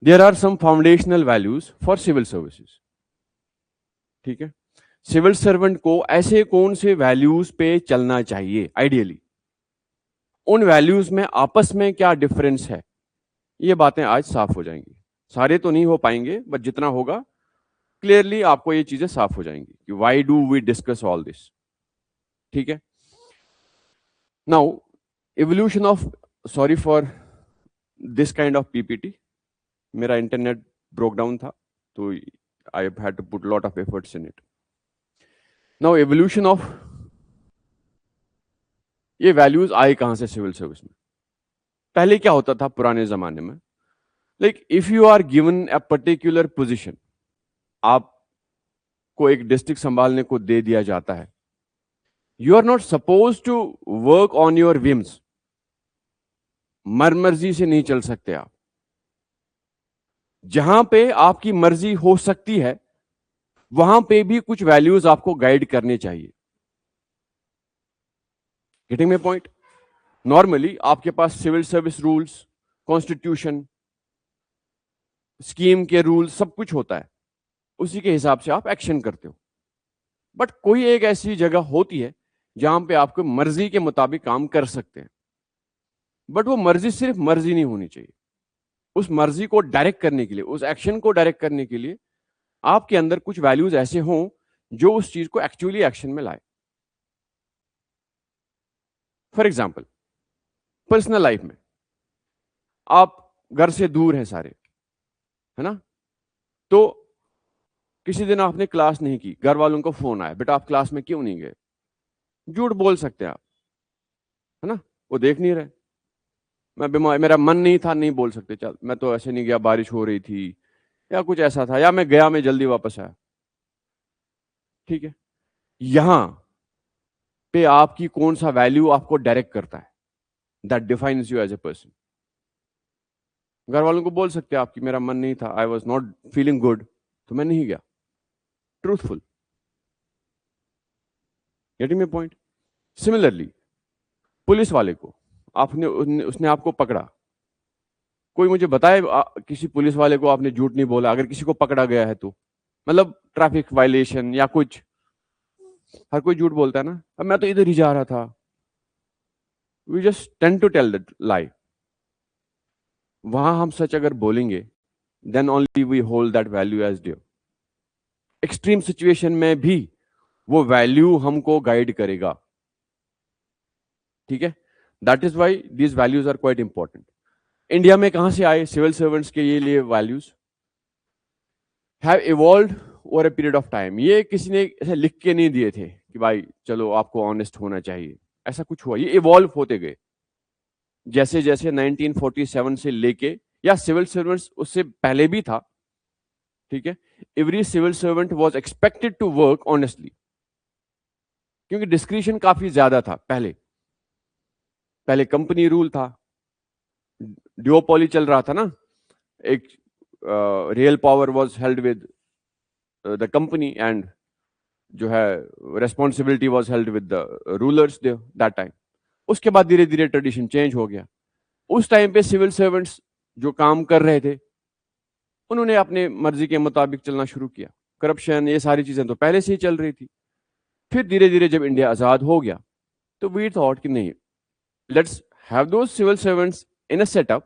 There are some foundational values for civil services. ठीक है, civil servant को ऐसे कौन से वैल्यूज पे चलना चाहिए आइडियली, उन वैल्यूज में आपस में क्या डिफरेंस है, ये बातें आज साफ हो जाएंगी। सारे तो नहीं हो पाएंगे, बट जितना होगा क्लियरली आपको ये चीजें साफ हो जाएंगी कि why do we discuss all this. ठीक है, now evolution of, sorry for this kind of PPT, मेरा इंटरनेट ब्रोक डाउन था तो I had to put lot of efforts in it. Now evolution of, ये वैल्यूज आए कहां से civil service में। पहले क्या होता था पुराने जमाने में, like if you are given a particular position, आपको एक डिस्ट्रिक्ट संभालने को दे दिया जाता है, you are not suppose to work on your whims, मर्जी से नहीं चल सकते आप। जहां पे आपकी मर्जी हो सकती है वहां पे भी कुछ वैल्यूज आपको गाइड करने चाहिए। Getting my point. नॉर्मली आपके पास civil service rules, constitution, scheme के रूल्स, सब कुछ होता है, उसी के हिसाब से आप एक्शन करते हो। बट कोई एक ऐसी जगह होती है जहां पे आपको मर्जी के मुताबिक काम कर सकते हैं, बट वो मर्जी सिर्फ मर्जी नहीं होनी चाहिए। उस मर्जी को डायरेक्ट करने के लिए, उस एक्शन को डायरेक्ट करने के लिए आपके अंदर कुछ वैल्यूज ऐसे हों जो उस चीज को एक्चुअली एक्शन में लाए। फॉर एग्जाम्पल, पर्सनल लाइफ में आप घर से दूर हैं सारे, है ना, तो किसी दिन आपने क्लास नहीं की, घर वालों को फोन आया, बेटा आप क्लास में क्यों नहीं गए, झूठ बोल सकते हैं आप, है ना, वो देख नहीं रहे, मैं बीमार, मेरा मन नहीं था, नहीं बोल सकते, चल मैं तो ऐसे नहीं गया, बारिश हो रही थी या कुछ ऐसा था, या मैं गया, मैं जल्दी वापस आया। ठीक है, यहां पे आपकी कौन सा वैल्यू आपको डायरेक्ट करता है, that defines you as a person. घर वालों को बोल सकते हैं आपकी मेरा मन नहीं था, I was not feeling good, तो मैं नहीं गया, truthful. Getting my point. Similarly police वाले को आपने, उसने आपको पकड़ा, कोई मुझे बताए किसी पुलिस वाले को आपने झूठ नहीं बोला, अगर किसी को पकड़ा गया है तो, मतलब ट्रैफिक वायलेशन या कुछ, हर कोई झूठ बोलता है ना, अब मैं तो इधर ही जा रहा था, we just tend to tell that lie. वहां हम सच अगर बोलेंगे, then only we hold that value as dear. Extreme situation में भी वो वैल्यू हमको गाइड करेगा। ठीक है, that is why these values are quite important. India में कहां से आए सिविल सर्वेंट्स के ये लिए values, have evolved over a period of time. ये किसी ने ऐसे लिख के नहीं दिए थे कि भाई चलो आपको ऑनेस्ट होना चाहिए, ऐसा कुछ हुआ, ये इवॉल्व होते गए। जैसे जैसे 1947 से लेके, या सिविल सर्वेंट्स उससे पहले भी था, ठीक है, every civil servant was expected to work honestly, क्योंकि डिस्क्रिशन काफी ज्यादा था। पहले पहले कंपनी रूल था, ड्यूओपोली चल रहा था ना, एक real power was held with the company and जो है responsibility was held with the rulers that time. उसके बाद धीरे धीरे ट्रेडिशन चेंज हो गया। उस टाइम पे सिविल सर्वेंट्स जो काम कर रहे थे, उन्होंने अपने मर्जी के मुताबिक चलना शुरू किया। करप्शन, ये सारी चीजें तो पहले से ही चल रही थी। फिर धीरे धीरे जब इंडिया आजाद हो गया तो वी थॉट कि नहीं, let's have those civil servants in a setup,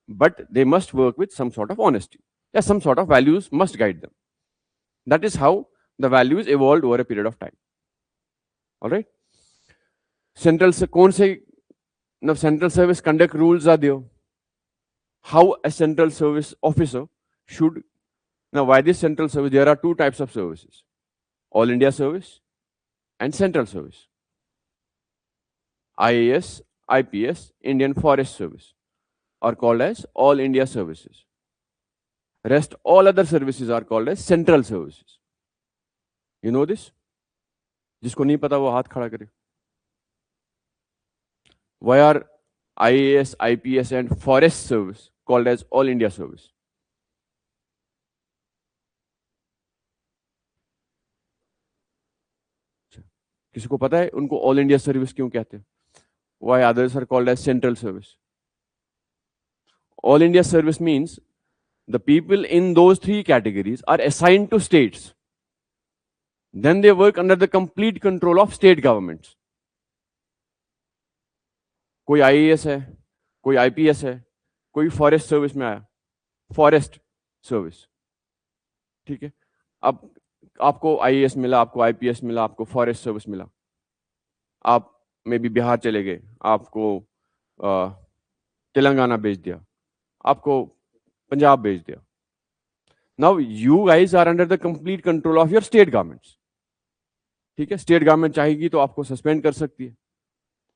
but they must work with some sort of honesty. Yeah, some sort of values must guide them. That is how the values evolved over a period of time. All right. Central se कौन से, now central service conduct rules are there. How a central service officer should, now why this central service? There are two types of services: All India service and central service. IAS, IPS, Indian Forest Service are called as All India services. Rest all other services are called as central services. You know this? जिसको नहीं पता वो हाथ खड़ा करे। Why are IAS, IPS and Forest Service called as All India Service? किसी को पता है उनको ऑल इंडिया सर्विस क्यों कहते हैं? Why others are called as central service? All India service means the people in those three categories are assigned to states. Then they work under the complete control of state governments. कोई IAS है, कोई IPS है, कोई forest service में आया, forest service, ठीक है। अब आपको IAS मिला, आपको IPS मिला, आपको फॉरेस्ट सर्विस मिला, आप में भी बिहार चले गए, आपको तेलंगाना भेज दिया, आपको पंजाब भेज दिया। Now you guys are under the complete control of your state governments, ठीक है। स्टेट गवर्नमेंट चाहेगी तो आपको सस्पेंड कर सकती है,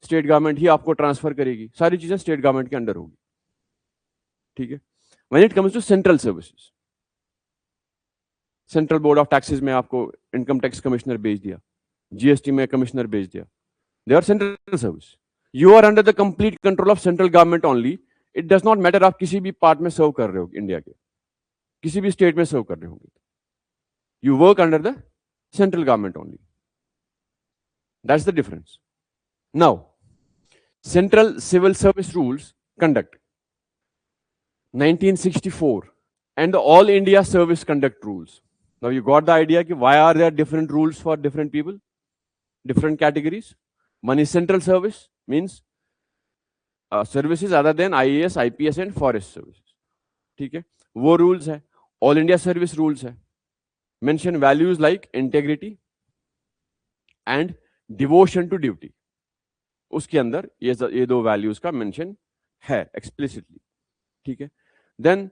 स्टेट गवर्नमेंट ही आपको ट्रांसफर करेगी, सारी चीजें स्टेट गवर्नमेंट के अंडर होगी, ठीक है। When it comes to central services, central board of taxes में आपको इनकम टैक्स कमिश्नर भेज दिया, GST में कमिश्नर भेज दिया, they are central service, you are under the complete control of central government only. It does not matter आप किसी भी पार्ट में सर्व कर रहे हो, इंडिया के किसी भी स्टेट में सर्व कर रहे होंगे, you work under the central government only, that's the difference. Now Central Civil Service Rules Conduct 1964 and the All India Service Conduct Rules. Now you got the idea कि why are there different rules for different people, different categories. One is central service, means services other than IAS, IPS and forest services, ठीक है। वो rules है। All India Service Rules है, mention values like integrity and devotion to duty, उसके अंदर ये दो values का मेंशन है एक्सप्लिसिटली, ठीक है। Then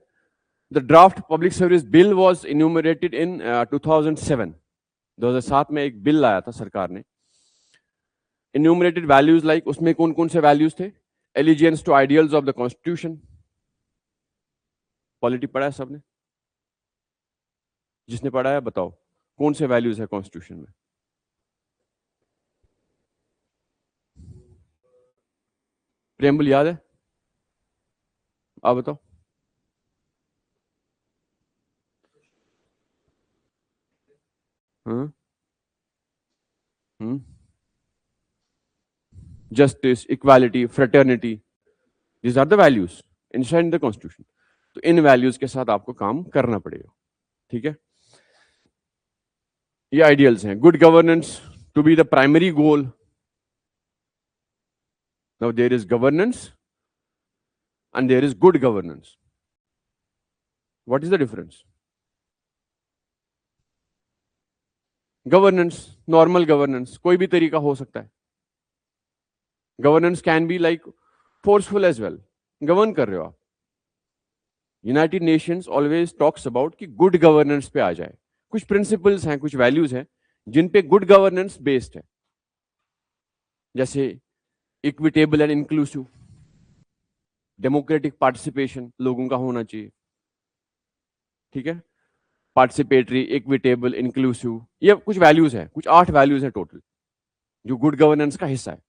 the draft public service bill was enumerated in 2007 में एक बिल लाया था सरकार ने, इन्यूमरेटेड वैल्यूज लाइक, उसमें कौन कौन से वैल्यूज थे, allegiance to ideals of the constitution, polity पढ़ा है सबने, जिसने पढ़ा है बताओ कौन से वैल्यूज है कॉन्स्टिट्यूशन में। प्रेम्बल याद है, आप बताओ। Justice, equality, fraternity, these are the values inside the constitution. तो इन वैल्यूज के साथ आपको काम करना पड़ेगा, ठीक है। ये आइडियल्स हैं। Good governance to be the primary goal. Now there is governance and there is good governance. What is the difference? Governance, normal governance, कोई भी तरीका हो सकता है। Governance can be like forceful as well. Govern कर रहे हो आप। United Nations always talks about कि good governance पे आ जाए। कुछ principles हैं, कुछ values हैं जिन पे good governance based है, जैसे equitable and inclusive, democratic participation लोगों का होना चाहिए, ठीक है। पार्टिसिपेटरी, इक्विटेबल, इंक्लूसिव, ये कुछ वैल्यूज है, कुछ 8 वैल्यूज है टोटल जो गुड गवर्नेंस का हिस्सा है,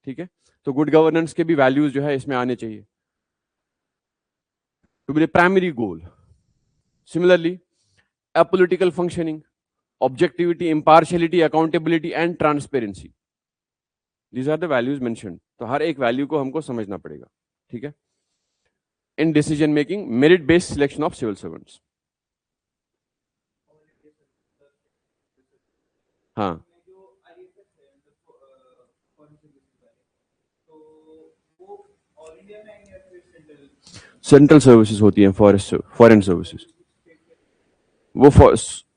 ठीक है। तो गुड गवर्नेंस के भी वैल्यूज जो है इसमें आने चाहिए। To be the primary goal. Similarly apolitical functioning, objectivity, impartiality, accountability and transparency, These are the values mentioned. तो हर एक वैल्यू को हमको समझना पड़ेगा, ठीक है। In decision making, merit based selection of civil servants. हाँ, सेंट्रल सर्विसेज होती हैं, फॉरेन सर्विसेज।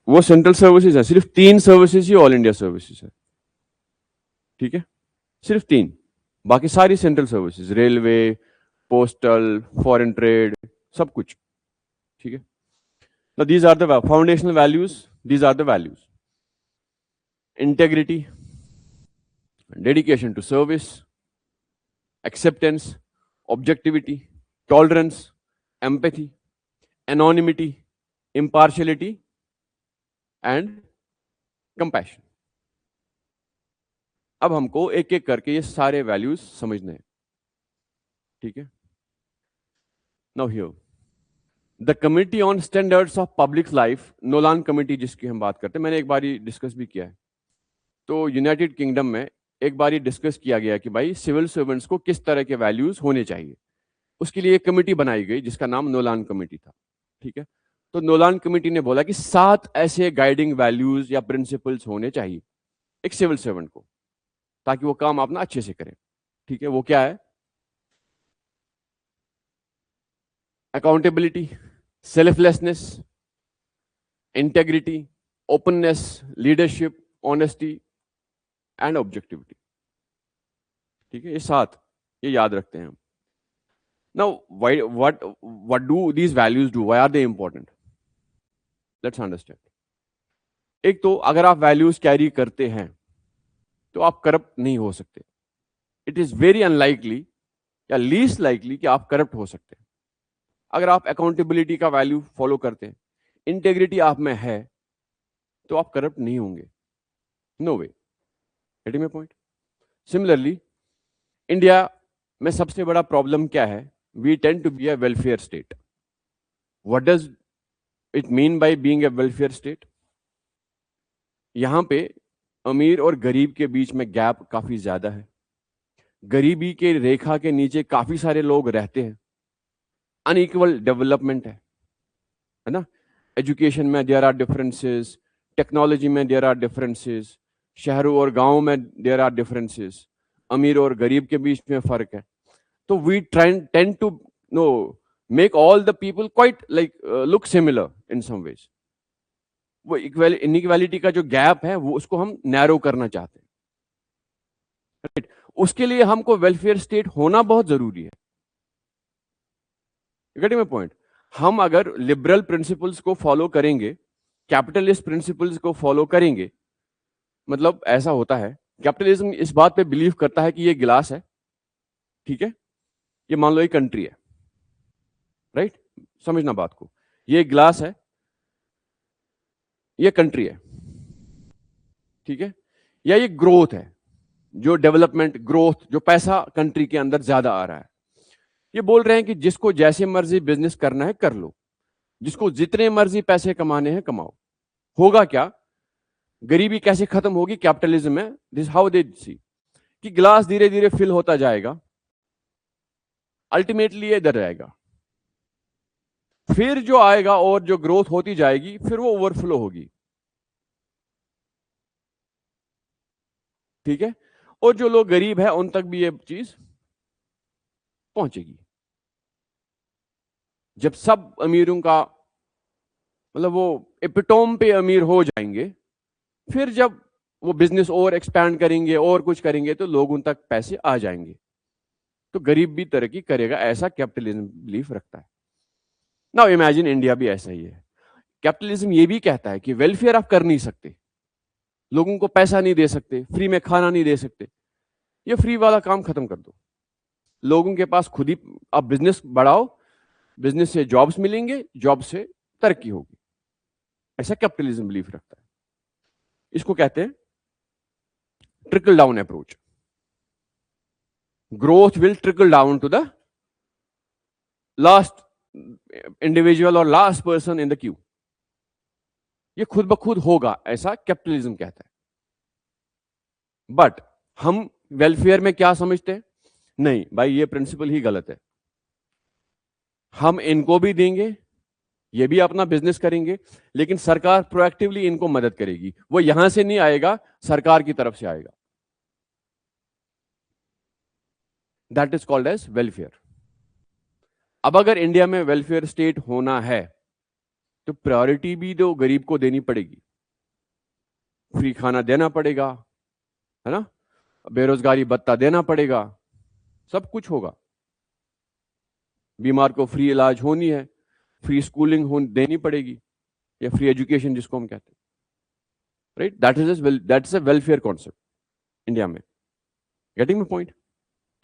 वो सेंट्रल सर्विसेज है, सिर्फ 3 सर्विसेज ही ऑल इंडिया सर्विसेज है, ठीक है। सिर्फ 3, बाकी सारी central services, railway, postal, foreign trade, सब कुछ, ठीक है। Now these are the foundational values. These are the values: integrity, dedication to service, acceptance, objectivity, tolerance, empathy, anonymity, impartiality, and compassion. अब हमको एक एक करके ये सारे वैल्यूज समझने हैं, ठीक है। Now here the committee on standards of public life, Nolan committee जिसकी हम बात करते हैं, मैंने एक बार डिस्कस भी किया है। तो यूनाइटेड किंगडम में एक बार डिस्कस किया गया कि भाई सिविल सर्वेंट्स को किस तरह के वैल्यूज होने चाहिए, उसके लिए एक कमिटी बनाई गई जिसका नाम नोलान कमिटी था, ठीक है। तो नोलान कमेटी ने बोला कि 7 ऐसे गाइडिंग वैल्यूज या प्रिंसिपल्स होने चाहिए एक सिविल सर्वेंट को, ताकि वो काम अपना अच्छे से करे। ठीक है, वो क्या है? Accountability, selflessness, integrity, openness, leadership, honesty and objectivity. ठीक है, ये 7 ये याद रखते हैं हम। Now why what do these values do, why are they important? Let's understand. एक तो अगर आप वैल्यूज कैरी करते हैं तो आप करप्ट नहीं हो सकते। इट इज वेरी अनलाइकली या लीस्ट लाइकली कि आप करप्ट हो सकते हैं। अगर आप अकाउंटेबिलिटी का वैल्यू फॉलो करते हैं, इंटेग्रिटी आप में है, तो आप करप्ट नहीं होंगे। No way. Getting my point? Similarly India में सबसे बड़ा प्रॉब्लम क्या है? We tend to be a welfare state. What does it mean by being a welfare state? यहां पे अमीर और गरीब के बीच में गैप काफी ज्यादा है। गरीबी के रेखा के नीचे काफी सारे लोग रहते हैं। अनइक्वल डेवलपमेंट है ना? एजुकेशन में देयर आर डिफरेंसेस, टेक्नोलॉजी में देयर आर डिफरेंसेस, शहरों और गांवों में देयर आर डिफरेंसेस, अमीर और गरीब के बीच में फर्क है। तो we tend to no make all the people quite like look similar in some ways. वो इनइक्वालिटी का जो गैप है वो उसको हम नैरो करना चाहते हैं। राइट? उसके लिए हमको वेलफेयर स्टेट होना बहुत जरूरी है। Getting my point? हम अगर लिबरल प्रिंसिपल्स को फॉलो करेंगे, कैपिटलिस्ट प्रिंसिपल्स को फॉलो करेंगे, मतलब ऐसा होता है, कैपिटलिज्म इस बात पे बिलीव करता है कि ये गिलास है, ठीक है, ये मान लो एक कंट्री है, राइट? समझना बात को, ये गिलास है, ये कंट्री है, ठीक है, या ये ग्रोथ है, जो डेवलपमेंट ग्रोथ, जो पैसा कंट्री के अंदर ज्यादा आ रहा है। ये बोल रहे हैं कि जिसको जैसे मर्जी बिजनेस करना है कर लो, जिसको जितने मर्जी पैसे कमाने हैं कमाओ। होगा क्या? गरीबी कैसे खत्म होगी कैपिटलिज्म में? दिस हाउ दे सी कि गिलास धीरे धीरे फिल होता जाएगा, अल्टीमेटली ये इधर रहेगा, फिर जो आएगा और जो ग्रोथ होती जाएगी फिर वो ओवरफ्लो होगी। ठीक है, और जो लोग गरीब है उन तक भी ये चीज पहुंचेगी। जब सब अमीरों का मतलब वो एपिटोम पे अमीर हो जाएंगे, फिर जब वो बिजनेस और एक्सपैंड करेंगे और कुछ करेंगे तो लोग उन तक पैसे आ जाएंगे, तो गरीब भी तरक्की करेगा, ऐसा कैपिटलिज्म बिलीफ रखता है। नाउ इमेजिन इंडिया भी ऐसा ही है। कैपिटलिज्म ये भी कहता है कि वेलफेयर आप कर नहीं सकते, लोगों को पैसा नहीं दे सकते, फ्री में खाना नहीं दे सकते, ये फ्री वाला काम खत्म कर दो। लोगों के पास खुद ही आप बिजनेस बढ़ाओ, बिजनेस से जॉब्स मिलेंगे, जॉब से तरक्की होगी, ऐसा कैपिटलिज्म बिलीफ रखता है। इसको कहते हैं trickle down approach. Growth will trickle down to the last individual और last person in the queue. ये खुद ब खुद होगा, ऐसा कैपिटलिज्म कहता है। बट हम वेलफेयर में क्या समझते हैं? नहीं भाई, ये प्रिंसिपल ही गलत है। हम इनको भी देंगे, ये भी अपना बिजनेस करेंगे, लेकिन सरकार प्रोएक्टिवली इनको मदद करेगी। वो यहां से नहीं आएगा, सरकार की तरफ से आएगा। That is called as welfare. अब अगर इंडिया में वेलफेयर स्टेट होना है तो प्रायोरिटी भी तो गरीब को देनी पड़ेगी, फ्री खाना देना पड़ेगा, है ना, बेरोजगारी भत्ता देना पड़ेगा, सब कुछ होगा। बीमार को फ्री इलाज होनी है, फ्री स्कूलिंग देनी पड़ेगी, या फ्री एजुकेशन जिसको हम कहते हैं, right? That is a welfare concept India में। Getting my point?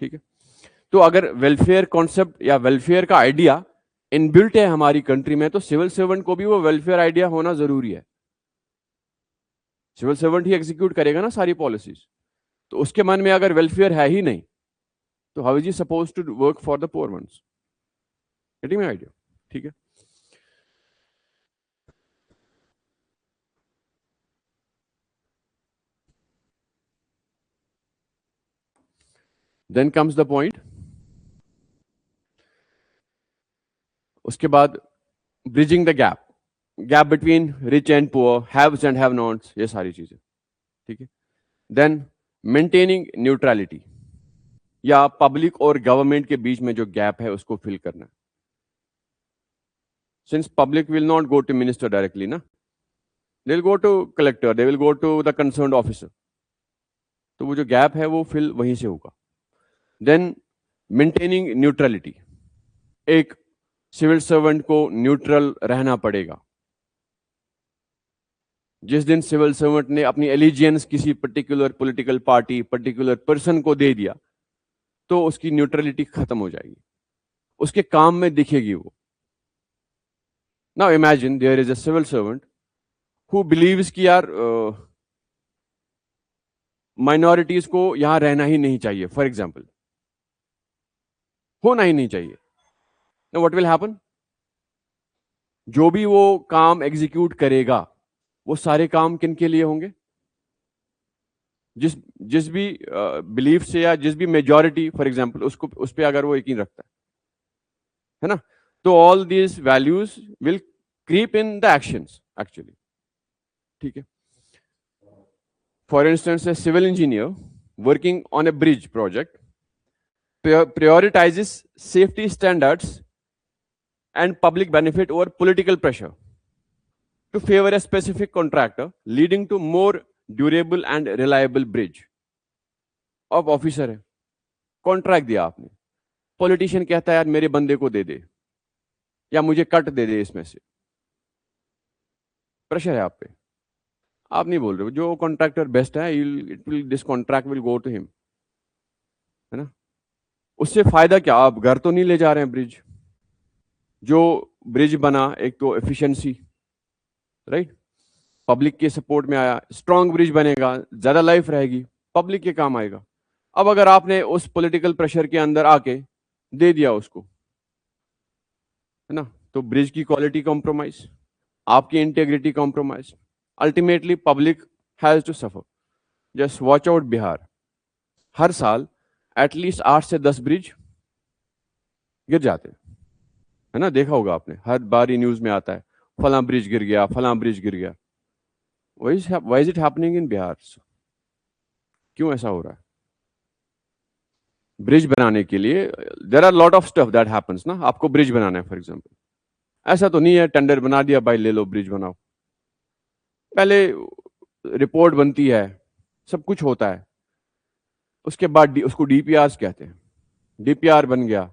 ठीक है, तो अगर वेलफेयर कॉन्सेप्ट या वेलफेयर का आइडिया इनबिल्ट है हमारी कंट्री में, तो सिविल सर्वेंट को भी वो वेलफेयर आइडिया होना जरूरी है। सिविल सर्वेंट ही एग्जीक्यूट करेगा ना सारी पॉलिसीज, तो उसके मन में अगर वेलफेयर है ही नहीं, तो how is he suppose to work for the poor ones? Getting my idea? ठीक है, देन कम्स द पॉइंट। उसके बाद bridging the gap, gap between rich and poor, haves and have nots, ये सारी चीजें, ठीक है। देन मेंटेनिंग न्यूट्रलिटी, या पब्लिक और गवर्नमेंट के बीच में जो गैप है उसको फिल करना। Since public will not go to minister directly ना, they will go to collector, they will go to the concerned officer, तो वो जो गैप है वो फिल वहीं से होगा। देन मेंटेनिंग न्यूट्रलिटी, एक सिविल सर्वेंट को न्यूट्रल रहना पड़ेगा। जिस दिन सिविल सर्वेंट ने अपनी एलिजियंस किसी particular political party, particular person को दे दिया, तो उसकी न्यूट्रलिटी खत्म हो जाएगी, उसके काम में दिखेगी वो। Now imagine there is a civil servant who believes कि यार माइनॉरिटीज को यहां रहना ही नहीं चाहिए, फॉर एग्जाम्पल, होना ही नहीं चाहिए। Now what will happen? जो भी वो काम एग्जीक्यूट करेगा, वो सारे काम किन के लिए होंगे? जिस जिस भी बिलीफ से या जिस भी मेजॉरिटी, फॉर एग्जाम्पल, उसको उस पर अगर वो यकीन रखता है ना, तो all these values will creep in the actions actually, ठीक है। For instance, a civil engineer working on a bridge project prioritizes safety standards and public benefit over political pressure to favor a specific contractor, leading to more durable and reliable bridge. अब officer है, contract दिया आपने, politician कहता है यार मेरे बंदे को दे दे या मुझे कट दे दे इसमें से, प्रेशर है आप पे, आप नहीं बोल रहे हो, जो कॉन्ट्रैक्टर बेस्ट है, this contract will go to him, है ना। उससे फायदा क्या? आप घर तो नहीं ले जा रहे हैं ब्रिज, जो ब्रिज बना एक तो एफिशिएंसी, राइट, पब्लिक के सपोर्ट में आया, स्ट्रांग ब्रिज बनेगा, ज्यादा लाइफ रहेगी, पब्लिक के काम आएगा। अब अगर आपने उस पॉलिटिकल प्रेशर के अंदर आके दे दिया उसको, है ना, तो ब्रिज की क्वालिटी कॉम्प्रोमाइज, आपकी integrity compromise, ultimately public has to suffer. Just watch out Bihar, हर साल एटलीस्ट 8 से 10 ब्रिज गिर जाते हैं, है ना, देखा होगा आपने, हर बार ही न्यूज में आता है फला ब्रिज गिर गया, फला ब्रिज गिर गया। Why is it happening in Bihar? क्यों ऐसा हो रहा है? ब्रिज बनाने के लिए there are lot of stuff that happens ना। आपको ब्रिज बनाना है फॉर एग्जांपल, ऐसा तो नहीं है टेंडर बना दिया भाई ले लो ब्रिज बनाओ, पहले रिपोर्ट बनती है, सब कुछ होता है, उसके बाद उसको डीपीआर कहते हैं, डीपीआर बन गया,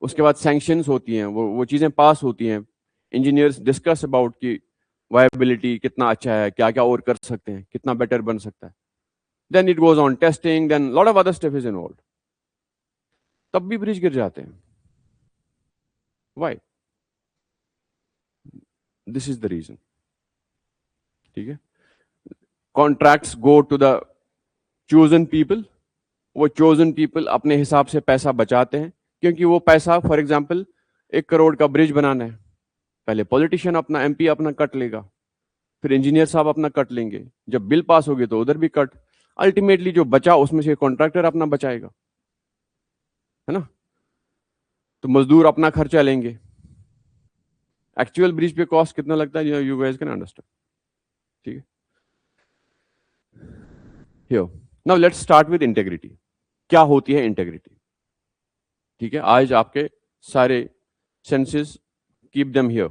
उसके बाद सैंक्शंस होती हैं, वो चीजें पास होती हैं, इंजीनियर्स डिस्कस अबाउट की वायबिलिटी कितना अच्छा है, क्या क्या और कर सकते हैं, कितना बेटर बन सकता है, then it goes on testing, then lot of other stuff is involve, तब भी ब्रिज गिर जाते हैं। Why? This is the reason, ठीक है। Contracts go to the chosen people, वो चोजन पीपल अपने हिसाब से पैसा बचाते हैं, क्योंकि वो पैसा फॉर एग्जाम्पल 1 करोड़ का ब्रिज बनाना है, पहले पॉलिटिशियन अपना, एमपी अपना कट लेगा, फिर इंजीनियर साहब अपना कट लेंगे, जब बिल पास होगी तो उधर भी कट, अल्टीमेटली जो बचा उसमें से कॉन्ट्रैक्टर अपना बचाएगा, है ना, तो मजदूर अपना खर्चा लेंगे। एक्चुअल ब्रिज पे कॉस्ट कितना लगता है, यू गाइस कैन अंडरस्टैंड, ठीक है। Here now let's start with integrity. क्या होती है इंटेग्रिटी? ठीक है, आज आपके सारे सेंसेस कीप देम हियर,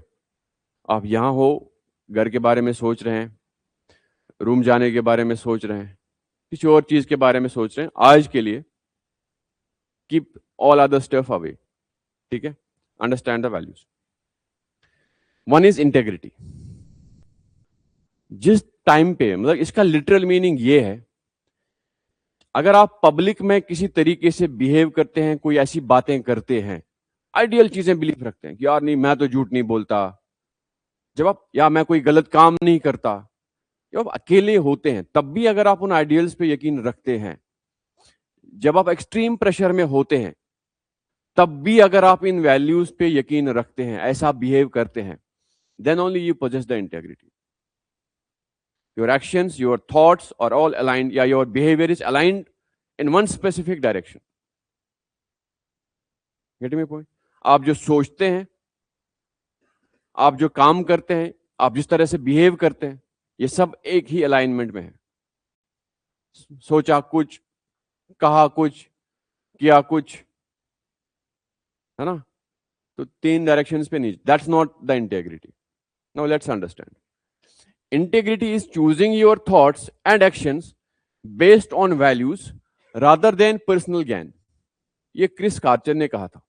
आप यहां हो, घर के बारे में सोच रहे हैं, रूम जाने के बारे में सोच रहे हैं, किसी और चीज के बारे में सोच रहे हैं, आज के लिए keep all other stuff away, ठीक है, understand the values. One is integrity. जिस टाइम पे, मतलब इसका लिटरल मीनिंग ये है, अगर आप पब्लिक में किसी तरीके से बिहेव करते हैं, कोई ऐसी बातें करते हैं, आइडियल चीजें बिलीव रखते हैं कि यार नहीं मैं तो झूठ नहीं बोलता, जब आप, या मैं कोई गलत काम नहीं करता, जब आप अकेले होते हैं तब भी अगर आप उन आइडियल्स पे यकीन रखते हैं, जब आप एक्सट्रीम प्रेशर में होते हैं तब भी अगर आप इन वैल्यूज पे यकीन रखते हैं, ऐसा बिहेव करते हैं, then only you possess the integrity. Your actions, your thoughts are all aligned, या your behavior is aligned in one specific direction. Getting my point? आप जो सोचते हैं आप जो काम करते हैं, आप जिस तरह से बिहेव करते हैं, ये सब एक ही अलाइनमेंट में है। सोचा कुछ, कहा कुछ, किया कुछ, है ना? तो 3 डायरेक्शंस पे नहीं, that's not the integrity. Now let's understand, integrity is choosing your thoughts and actions based on values rather than personal gain. ये क्रिस कार्चर ने कहा था।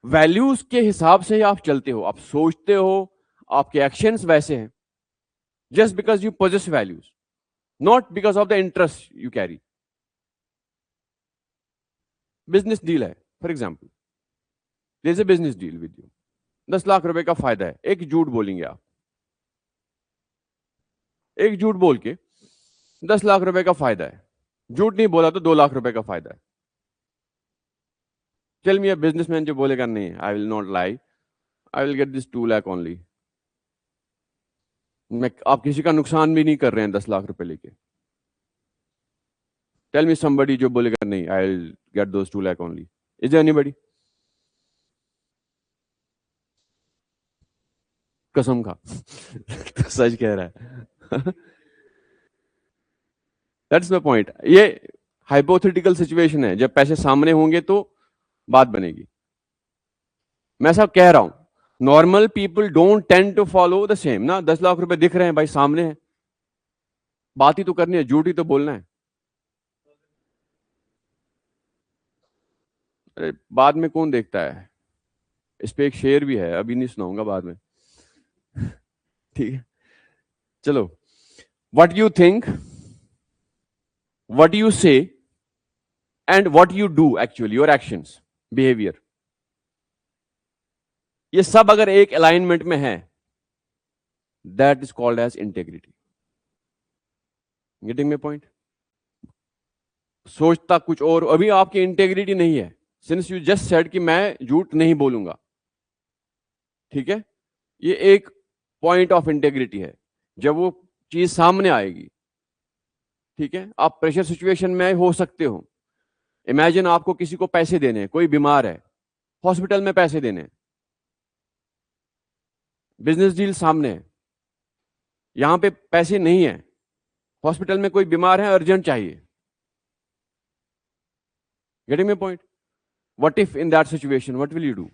वैल्यूज के हिसाब से ही आप चलते हो, आप सोचते हो, आपके एक्शंस वैसे हैं, just because you possess values, not because of the interest you carry. Business deal है, for example, there is a business deal with you, 10 lakh रुपए का फायदा है। एक झूठ बोलेंगे आप, एक झूठ बोल के 10 लाख रुपए का फायदा है, झूठ नहीं बोला तो 2 लाख रुपए का फायदा है। टेल मी अ बिजनेसमैन जो बोलेगा नहीं, I will not lie, I will get this 2 lakh only. आप किसी का नुकसान भी नहीं कर रहे हैं 10 लाख रुपए लेके। टेल मी समबडी जो बोलेगा नहीं, I will get those 2 lakh only. Is there anybody? कसम खा तो सच कह रहा है दैट्स द पॉइंट। ये हाइपोथेटिकल सिचुएशन है, जब पैसे सामने होंगे तो बात बनेगी। मैं सब कह रहा हूं, normal people don't tend to follow the same ना। 10 लाख रुपए दिख रहे हैं भाई, सामने है, बात ही तो करनी है, झूठ ही तो बोलना है। अरे बाद में कौन देखता है, इस पे एक शेर भी है, अभी नहीं सुनाऊंगा, बाद में ठीक है, चलो। What you think, what you say and what you do, actually your actions, behaviour, ये सब अगर एक अलाइनमेंट में है, that is called as integrity. Getting my point? सोचता कुछ और, अभी आपकी इंटेग्रिटी नहीं है, सिंस यू जस्ट सेड कि मैं झूठ नहीं बोलूंगा, ठीक है, ये एक पॉइंट ऑफ इंटेग्रिटी है। जब वो चीज सामने आएगी, ठीक है, आप प्रेशर सिचुएशन में हो सकते हो। इमेजिन आपको किसी को पैसे देने हैं, कोई बीमार है, हॉस्पिटल में पैसे देने हैं, बिजनेस डील सामने है, यहां पे पैसे नहीं है, हॉस्पिटल में कोई बीमार है, अर्जेंट चाहिए। Getting my point? What if in that situation, what will you do?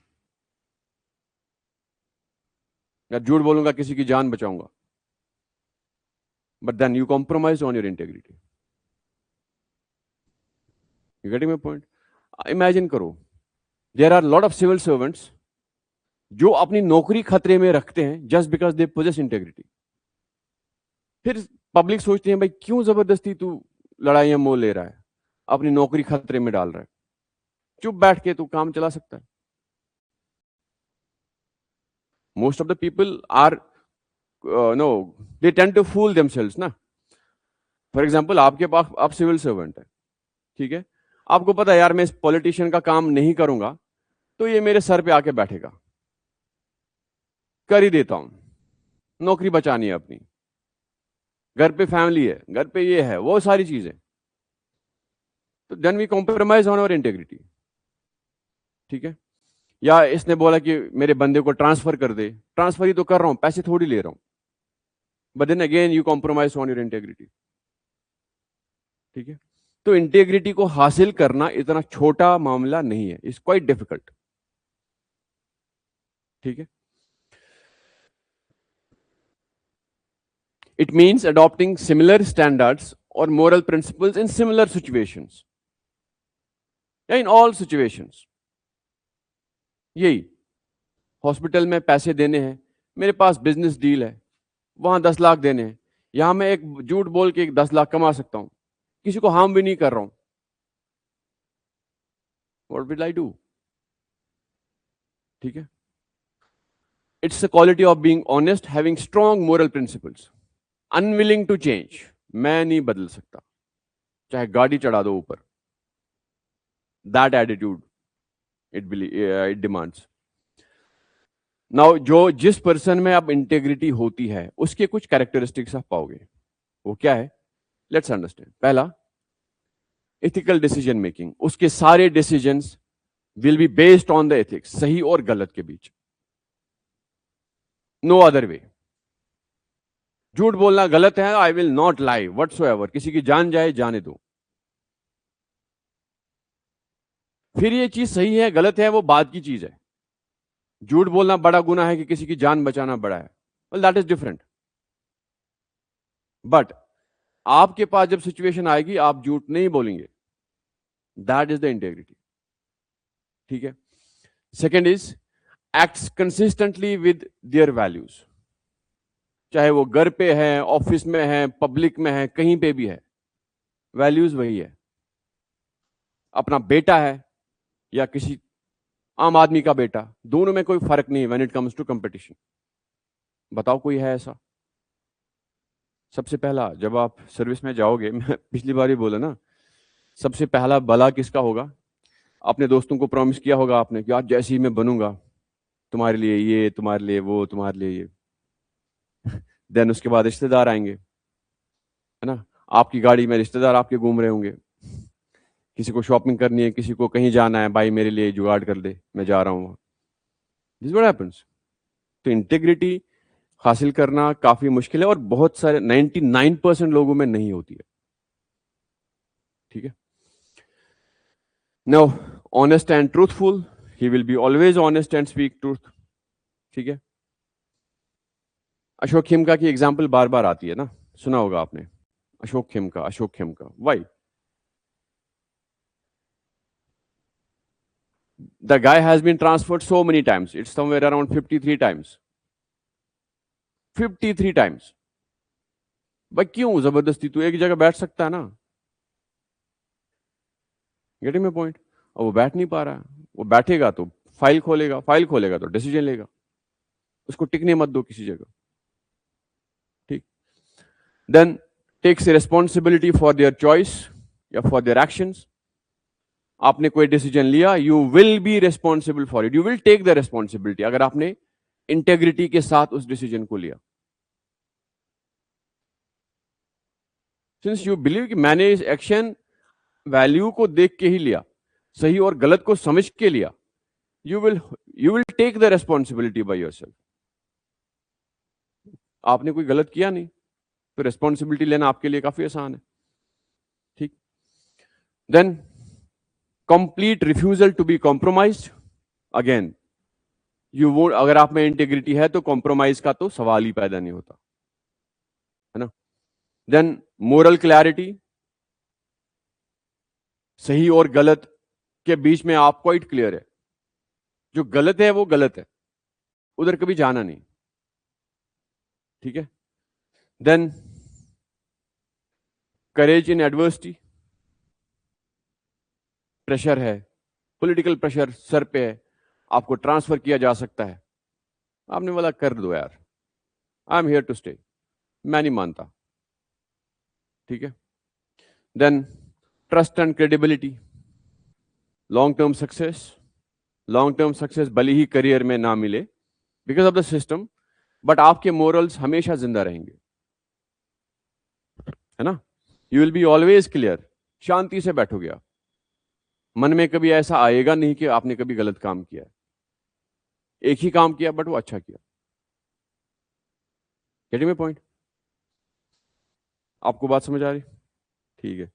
मैं झूठ बोलूंगा, किसी की जान बचाऊंगा, but then you compromise on your integrity. You getting my point? Imagine करो, there are lot of civil servants जो अपनी नौकरी खतरे में रखते हैं just because they possess integrity. फिर पब्लिक सोचती है, भाई क्यों जबरदस्ती तू लड़ाइयां मोल ले रहा है, अपनी नौकरी खतरे में डाल रहा है, चुप बैठ के तू काम चला सकता है। Most of the people are no, they tend to fool themselves ना। फॉर एग्जांपल, आपके पास, आप सिविल सर्वेंट है, ठीक है, आपको पता है यार मैं इस पॉलिटिशियन का काम नहीं करूंगा तो ये मेरे सर पे आके बैठेगा, कर ही देता हूं, नौकरी बचानी है अपनी, घर पे फैमिली है, घर पे ये है, वो सारी चीजें, तो then we compromise on our integrity, ठीक है। या इसने बोला कि मेरे बंदे को ट्रांसफर कर दे, ट्रांसफर ही तो कर रहा हूं, पैसे थोड़ी ले रहा हूं, but then again you compromise on your integrity, ठीक है। तो इंटेग्रिटी को हासिल करना इतना छोटा मामला नहीं है, इट्स क्वाइट डिफिकल्ट, ठीक है। It means adopting similar standards or moral principles in similar situations, या in all situations। यही, हॉस्पिटल में पैसे देने हैं, मेरे पास बिजनेस डील है, वहां 10 लाख देने हैं, यहां मैं एक झूठ बोल के 10 लाख कमा सकता हूं, किसी को हार्म भी नहीं कर रहा हूं। What will I do? ठीक है। It's the quality of being honest, having strong moral principles, unwilling to change। मैं नहीं बदल सकता, चाहे गाड़ी चढ़ा दो ऊपर, that attitude it demands. Now जिस पर्सन में अब इंटेग्रिटी होती है, उसके कुछ कैरेक्टरिस्टिक्स आप पाओगे, वो क्या है? Let's understand. पहला, एथिकल डिसीजन मेकिंग, उसके सारे decisions will be based on the ethics, सही और गलत के बीच। No other way. झूठ बोलना गलत है, I will not lie whatsoever, किसी की जान जाए जाने दो। फिर ये चीज सही है गलत है वो बात की चीज है। झूठ बोलना बड़ा गुनाह है कि किसी की जान बचाना बड़ा है, well that is different. But आपके पास जब सिचुएशन आएगी आप झूठ नहीं बोलेंगे, दैट इज द इंटेग्रिटी। ठीक है। Second is acts consistently with their values. चाहे वो घर पे है, ऑफिस में है, पब्लिक में है, कहीं पे भी है, वैल्यूज वही है। अपना बेटा है या किसी आम आदमी का बेटा, दोनों में कोई फर्क नहीं when it comes to competition. बताओ कोई है ऐसा? सबसे पहला जब आप सर्विस में जाओगे, मैं पिछली बार ही बोला ना, सबसे पहला भला किसका होगा? अपने दोस्तों को प्रॉमिस किया होगा आपने कि आज जैसे ही मैं बनूंगा तुम्हारे लिए ये, तुम्हारे लिए वो, तुम्हारे लिए ये। देन उसके बाद रिश्तेदार आएंगे, है ना, आपकी गाड़ी में रिश्तेदार आपके घूम रहे होंगे, किसी को शॉपिंग करनी है, किसी को कहीं जाना है, भाई मेरे लिए जुगाड़ कर दे मैं जा रहा हूं। This what happens. तो इंटीग्रिटी हासिल करना काफी मुश्किल है और बहुत सारे 99% लोगों में नहीं होती है। ठीक है। Now honest and truthful, he will be always honest and speak truth. ठीक है। अशोक खेमका की एग्जाम्पल बार बार आती है ना, सुना होगा आपने, Ashok Khemka, Ashok Khemka. Why? The guy has been transferred so many times. It's somewhere around 53 times. 53 times. भाई क्यों जबरदस्ती? तू एक जगह बैठ सकता है ना। Getting my point? और वो बैठ नहीं पा रहा है, वो बैठेगा तो फाइल खोलेगा, फाइल खोलेगा तो डिसीजन लेगा। उसको टिकने मत दो किसी जगह। ठीक। Then takes responsibility for their choice या फॉर देयर एक्शंस। आपने कोई डिसीजन लिया, you will be responsible for it, you will take the responsibility, अगर आपने इंटेग्रिटी के साथ उस डिसीजन को लिया। सिंस यू बिलीव कि मैंने इस एक्शन वैल्यू को देख के ही लिया, सही और गलत को समझ के लिया, you will take the responsibility by yourself. आपने कोई गलत किया नहीं तो रिस्पॉन्सिबिलिटी लेना आपके लिए काफी आसान है। ठीक। Then complete refusal to be compromised. Again you won't, अगर आप में इंटीग्रिटी है तो कॉम्प्रोमाइज का तो सवाल ही पैदा नहीं होता, है ना। देन मोरल क्लैरिटी, सही और गलत के बीच में आप क्वाइट क्लियर है, जो गलत है वो गलत है, उधर कभी जाना नहीं। ठीक है। Then courage in adversity. Pressure है, पॉलिटिकल प्रेशर सर पे है, आपको ट्रांसफर किया जा सकता है, आपने बोला कर दो यार, I am here to stay, मैं नहीं मानता। ठीक है। Then trust and credibility. Long term success भले ही करियर में ना मिले because of the system, but आपके मोरल्स हमेशा जिंदा रहेंगे, है ना। You will be always clear, शांति से बैठोगे आप, मन में कभी ऐसा आएगा नहीं कि आपने कभी गलत काम किया है। एक ही काम किया बट वो अच्छा किया। Getting my point? आपको बात समझ आ रही? ठीक है।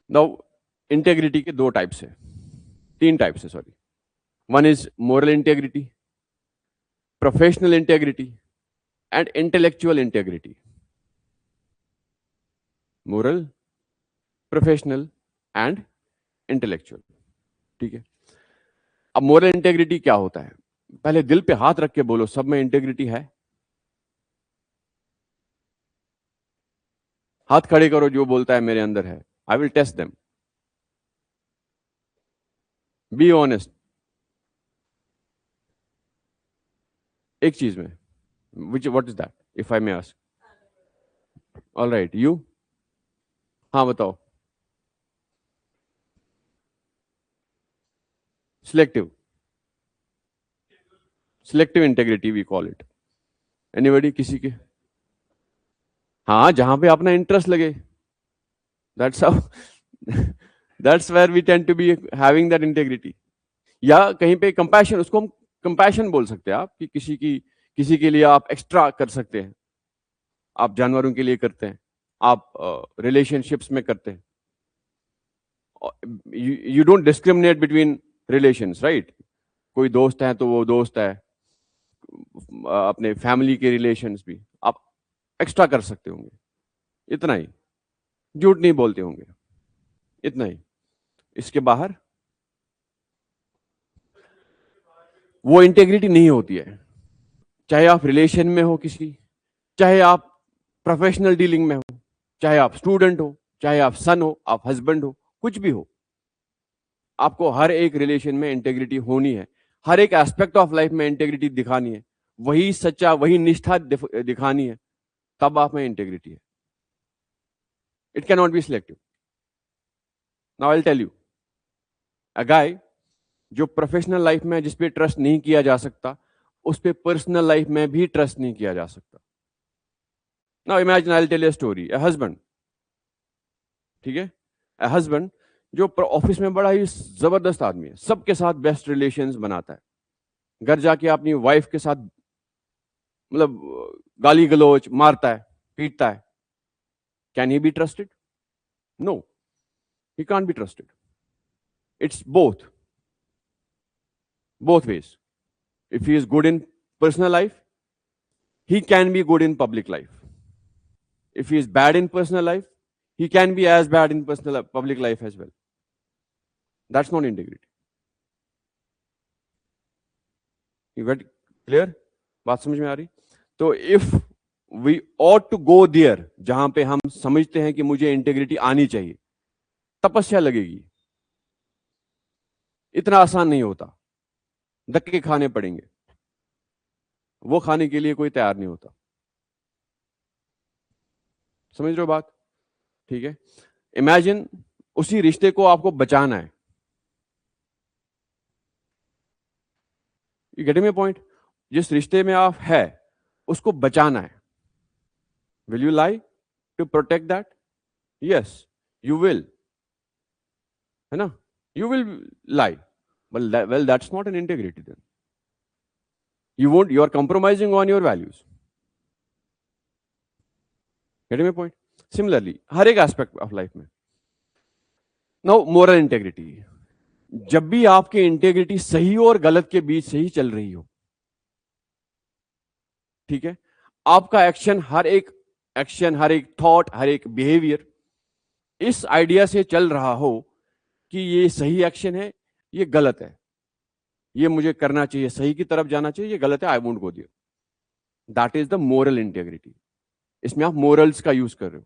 नाउ इंटेग्रिटी के दो टाइप्स है, तीन टाइप्स है sorry. One is moral integrity, professional integrity and intellectual integrity. Moral, professional and intellectual. ठीक है। अब मोरल इंटेग्रिटी क्या होता है? पहले दिल पे हाथ रख के बोलो, सब में इंटेग्रिटी है? हाथ खड़े करो जो बोलता है मेरे अंदर है। I will test them. Be honest. एक चीज में, which what is that if I may ask? All right, you? हाँ बताओ। Selective, selective integrity we call it. Anybody? किसी के? हाँ, जहां पे अपना इंटरेस्ट लगे, that's how that's where we tend to be having that integrity. या कहीं पे कंपैशन, उसको हम कंपैशन बोल सकते हैं आप कि किसी के लिए आप एक्स्ट्रा कर सकते हैं, आप जानवरों के लिए करते हैं, आप रिलेशनशिप्स में करते हैं. You don't discriminate between relations, right? कोई दोस्त है तो वो दोस्त है, अपने फैमिली के रिलेशंस भी आप एक्स्ट्रा कर सकते होंगे, इतना ही. झूठ नहीं बोलते होंगे, इतना ही. इसके बाहर वो इंटेग्रिटी नहीं होती है. चाहे आप रिलेशन में हो किसी, चाहे आप प्रोफेशनल डीलिंग में हो, चाहे आप स्टूडेंट हो, चाहे आप सन हो, आप हस्बैंड हो, कुछ भी हो, आपको हर एक रिलेशन में इंटेग्रिटी होनी है. हर एक एस्पेक्ट ऑफ लाइफ में इंटेग्रिटी दिखानी है, वही सच्चा, वही निष्ठा दिखानी है, तब आप में इंटेग्रिटी है. It can not be selective. Now I will tell you a guy जो प्रोफेशनल लाइफ में जिस पे ट्रस्ट नहीं किया जा सकता, उस पे पर्सनल लाइफ में भी ट्रस्ट नहीं किया जा सकता. Now imagine, I will tell you a story. A husband, ठीक है, अ हस्बैंड जो ऑफिस में बड़ा ही जबरदस्त आदमी है, सबके साथ बेस्ट रिलेशंस बनाता है, घर जाके अपनी वाइफ के साथ मतलब गाली गलोच मारता है, पीटता है. Can he be trusted? No, he can't be trusted. It's both ways. If he is good in personal life, he can be good in public life. If he is bad in personal life, he can be as bad in public life as well. That's not integrity. You got clear? बात समझ में आ रही? तो if we ought to go there, जहां पे हम समझते हैं कि मुझे इंटेग्रिटी आनी चाहिए, तपस्या लगेगी. इतना आसान नहीं होता, धक्के खाने पड़ेंगे. वो खाने के लिए कोई तैयार नहीं होता. समझ रहे हो बात? ठीक है. इमेजिन उसी रिश्ते को आपको बचाना है. You getting my point? जिस रिश्ते में आप है उसको बचाना है. Will you lie to protect that? Yes, you will, है ना? You will lie. Well, that's not an integrity then. You are compromising on your values. Getting my point? Similarly, हर एक एस्पेक्ट ऑफ लाइफ में. Now moral integrity. जब भी आपकी integrity सही और गलत के बीच से ही चल रही हो, ठीक है, आपका हर एक एक्शन, हर एक थॉट, हर एक बिहेवियर इस आइडिया से चल रहा हो कि ये सही एक्शन है, ये गलत है, ये मुझे करना चाहिए, सही की तरफ जाना चाहिए, ये गलत है, I won't go there. That is the moral integrity. इसमें आप मोरल्स का यूज कर रहे हो,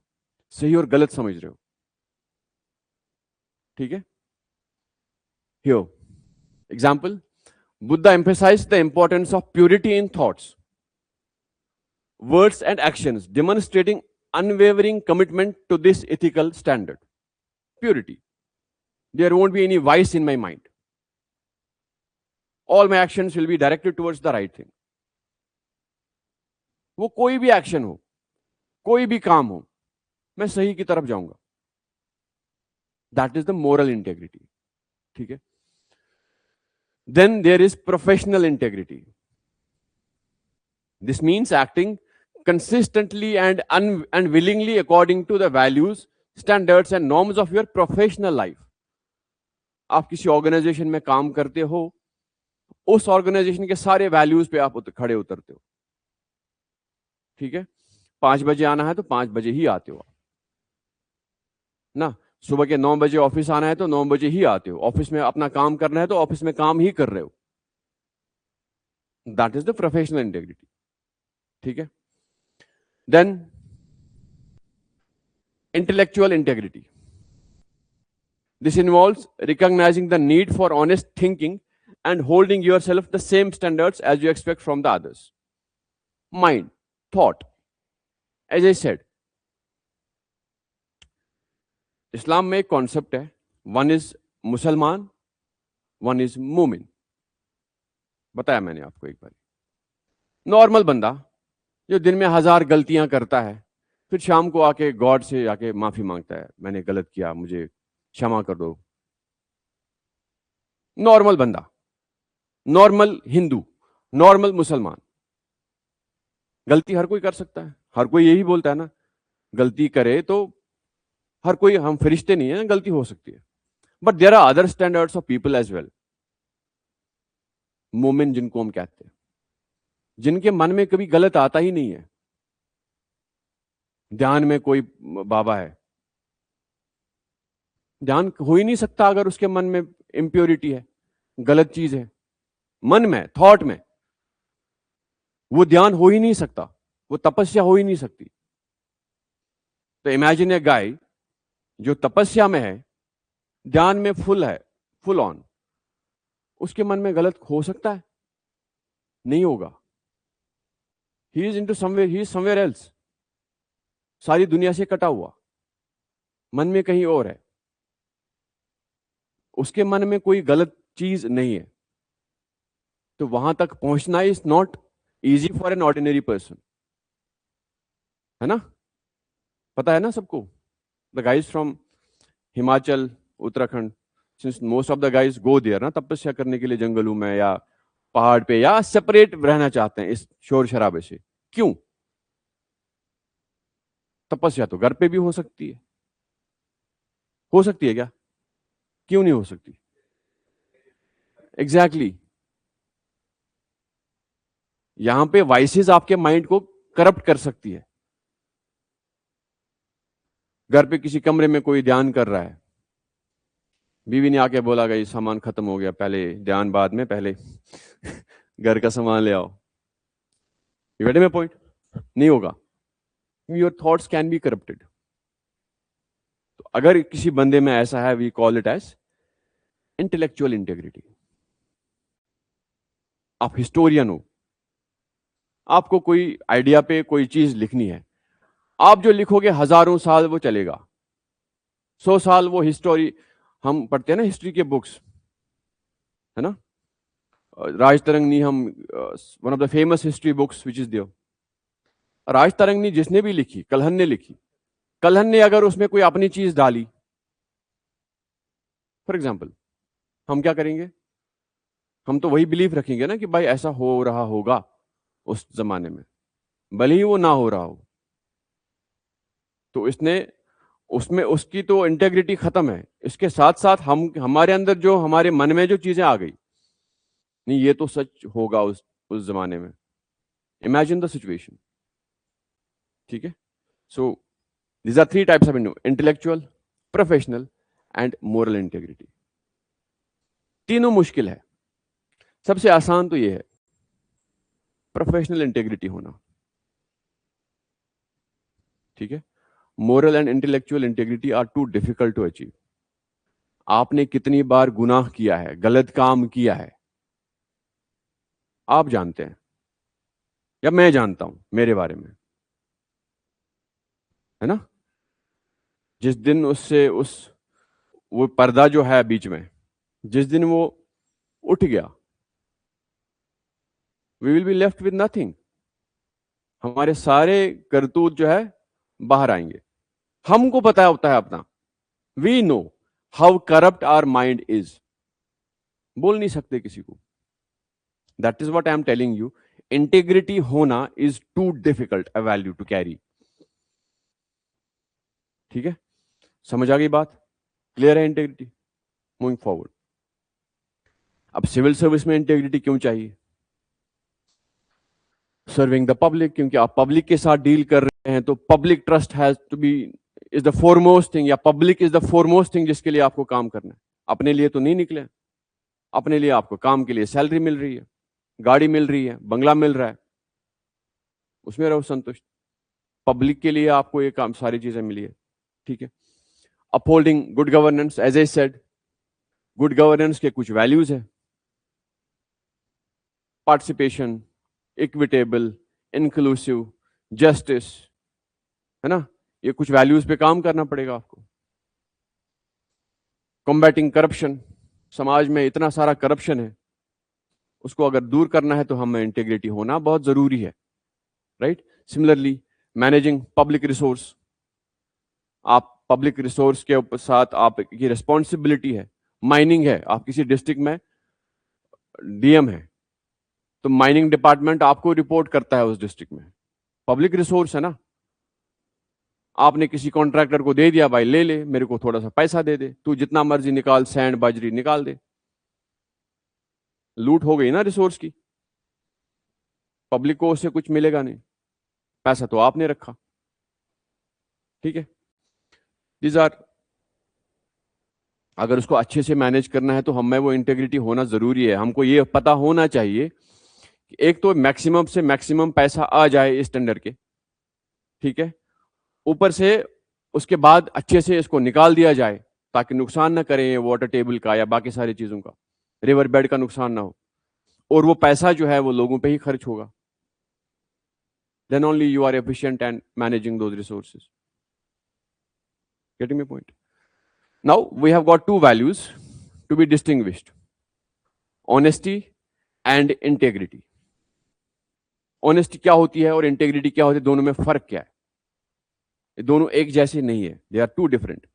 सही और गलत समझ रहे हो. ठीक है. Here example, Buddha emphasized the importance of purity in thoughts, words and actions, demonstrating unwavering commitment to this ethical standard. Purity. There won't be any vice in my mind. All my actions will be directed towards the right thing. वो कोई भी action हो, कोई भी काम हो, मैं सही की तरफ जाऊंगा. That is the moral integrity. ठीक है. Then there is professional integrity. This means acting consistently and willingly according to the values, standards and norms of your professional life. आप किसी ऑर्गेनाइजेशन में काम करते हो, उस ऑर्गेनाइजेशन के सारे वैल्यूज पे आप खड़े उतरते हो. ठीक है. 5 बजे आना है तो 5 बजे ही आते हो ना. सुबह के 9 बजे ऑफिस आना है तो 9 बजे ही आते हो. ऑफिस में अपना काम करना है तो ऑफिस में काम ही कर रहे हो. That is the professional integrity. ठीक है. Then intellectual integrity. This involves recognising the need for honest thinking and holding yourself the same standards as you expect from the others. Mind, thought. As I said, इस्लाम में एक concept है, one is मुसलमान, one is मोमिन. बताया मैंने आपको एक बार. Normal बंदा जो दिन में 1000 गलतियां करता है, फिर शाम को आके गॉड से आके माफी मांगता है, मैंने गलत किया, मुझे क्षमा कर दो. नॉर्मल बंदा, नॉर्मल हिंदू, नॉर्मल मुसलमान, गलती हर कोई कर सकता है, हर कोई यही बोलता है ना, गलती करे तो हर कोई, हम फरिश्ते नहीं है, गलती हो सकती है। But there are other standards of people as well, मोमिन जिनको हम कहते हैं, जिनके मन में कभी गलत आता ही नहीं है। ध्यान में कोई बाबा है, ध्यान हो ही नहीं सकता अगर उसके मन में इम्प्योरिटी है, गलत चीज है, मन में, थॉट में, वो ध्यान हो ही नहीं सकता, वो तपस्या हो ही नहीं सकती। तो इमेजिन ए गाय जो तपस्या में है, ध्यान में फुल है, फुल ऑन, उसके मन में गलत हो सकता है? नहीं होगा। He is into somewhere, he is somewhere else, सारी दुनिया से कटा हुआ, मन में कहीं और है, उसके मन में कोई गलत चीज नहीं है। तो वहां तक पहुंचना is not easy for an ordinary person, है ना? पता है ना सबको, the guys from Himachal, Uttarakhand, since most of the guys go there ना तपस्या करने के लिए, जंगलों में या पहाड़ पे, या सेपरेट रहना चाहते हैं इस शोर शराबे से। क्यों? तपस्या तो घर पे भी हो सकती है, हो सकती है क्या? क्यों नहीं हो सकती? Exactly exactly. यहां पे वाइसेस आपके माइंड को करप्ट कर सकती है। घर पे किसी कमरे में कोई ध्यान कर रहा है, बीवी ने आके बोला गई सामान खत्म हो गया, पहले ध्यान बाद में, पहले घर का सामान ले आओ। You get my point? नहीं होगा, your thoughts can be corrupted. तो अगर किसी बंदे में ऐसा है, we call it as intellectual integrity. आप हिस्टोरियन हो, आपको कोई आइडिया पे कोई चीज लिखनी है, आप जो लिखोगे हजारों साल वो चलेगा, 100 साल वो हिस्टोरी, हम पढ़ते हैं ना हिस्ट्री के बुक्स, है ना, राज तरंगनी, हम one of the famous history books which is there, Raj Tarangini जिसने भी लिखी, कलहन ने लिखी, कलहन ने अगर उसमें कोई अपनी चीज डाली, फॉर एग्जाम्पल, हम क्या करेंगे? हम तो वही बिलीव रखेंगे ना कि भाई ऐसा हो रहा होगा उस जमाने में, भले ही वो ना हो रहा हो। तो इसने, उसमें उसकी तो इंटेग्रिटी खत्म है, इसके साथ साथ हम, हमारे अंदर जो, हमारे मन में जो चीजें आ गई, नहीं ये तो सच होगा उस जमाने में। Imagine the situation. ठीक है? सो these are 3 types of intellectual, professional and moral integrity. तीनों मुश्किल है। सबसे आसान तो ये है प्रोफेशनल इंटेग्रिटी होना। ठीक है? Moral and intellectual integrity are too difficult to achieve. आपने कितनी बार गुनाह किया है, गलत काम किया है, आप जानते हैं, या मैं जानता हूं मेरे बारे में, है ना? जिस दिन उससे वो पर्दा जो है बीच में, जिस दिन वो उठ गया, we will be left with nothing. हमारे सारे करतूत जो है बाहर आएंगे। हमको पता होता है अपना, we know how corrupt our mind is. बोल नहीं सकते किसी को। That is what I am telling you, integrity होना is too difficult a value to carry. ठीक है? समझ आ गई बात? क्लियर है इंटेग्रिटी? Moving forward. अब सिविल सर्विस में इंटेग्रिटी क्यों चाहिए? सर्विंग द पब्लिक, क्योंकि आप पब्लिक के साथ डील कर रहे हैं, तो public trust has to be, is the foremost thing, या public is the foremost thing जिसके लिए आपको काम करना है। अपने लिए तो नहीं निकले, अपने लिए आपको काम के लिए सैलरी मिल रही है, गाड़ी मिल रही है, बंगला मिल रहा है, उसमें रहो संतुष्ट। पब्लिक के लिए आपको ये काम, सारी चीजें मिली है। ठीक है? Upholding good governance, as I said, good governance के कुछ वैल्यूज है, पार्टिसिपेशन, इक्विटेबल, इंक्लूसिव, जस्टिस, है ना? ये कुछ वैल्यूज पे काम करना पड़ेगा आपको। कॉम्बैटिंग करप्शन, समाज में इतना सारा करप्शन है, उसको अगर दूर करना है तो हमें इंटीग्रिटी होना बहुत जरूरी है। Right? Similarly managing public resource, आप पब्लिक रिसोर्स के साथ आपकी रिस्पॉन्सिबिलिटी है। माइनिंग है, आप किसी डिस्ट्रिक्ट में डीएम है तो माइनिंग डिपार्टमेंट आपको रिपोर्ट करता है उस डिस्ट्रिक्ट में, पब्लिक रिसोर्स है ना। आपने किसी कॉन्ट्रैक्टर को दे दिया, भाई ले ले, मेरे को थोड़ा सा पैसा दे दे, तू जितना मर्जी निकाल, सैंड बाजरी निकाल दे, लूट हो गई ना रिसोर्स की, पब्लिक को उससे कुछ मिलेगा नहीं, पैसा तो आपने रखा। ठीक है, दीज आर, अगर उसको अच्छे से मैनेज करना है तो हमें वो इंटेग्रिटी होना जरूरी है। हमको ये पता होना चाहिए कि एक तो मैक्सिमम से मैक्सिमम पैसा आ जाए इस टेंडर के, ठीक है, ऊपर से उसके बाद अच्छे से इसको निकाल दिया जाए ताकि नुकसान ना करें वाटर टेबल का या बाकी सारी चीजों का, रिवर बेड का नुकसान ना हो, और वो पैसा जो है वो लोगों पे ही खर्च होगा। Then only you are efficient and managing those resources. Getting my point? Now we have got two values to be distinguished, honesty and integrity. ऑनेस्टी क्या होती है और इंटेग्रिटी क्या होती है, दोनों में फर्क क्या है? ये दोनों एक जैसे नहीं है, they are two different.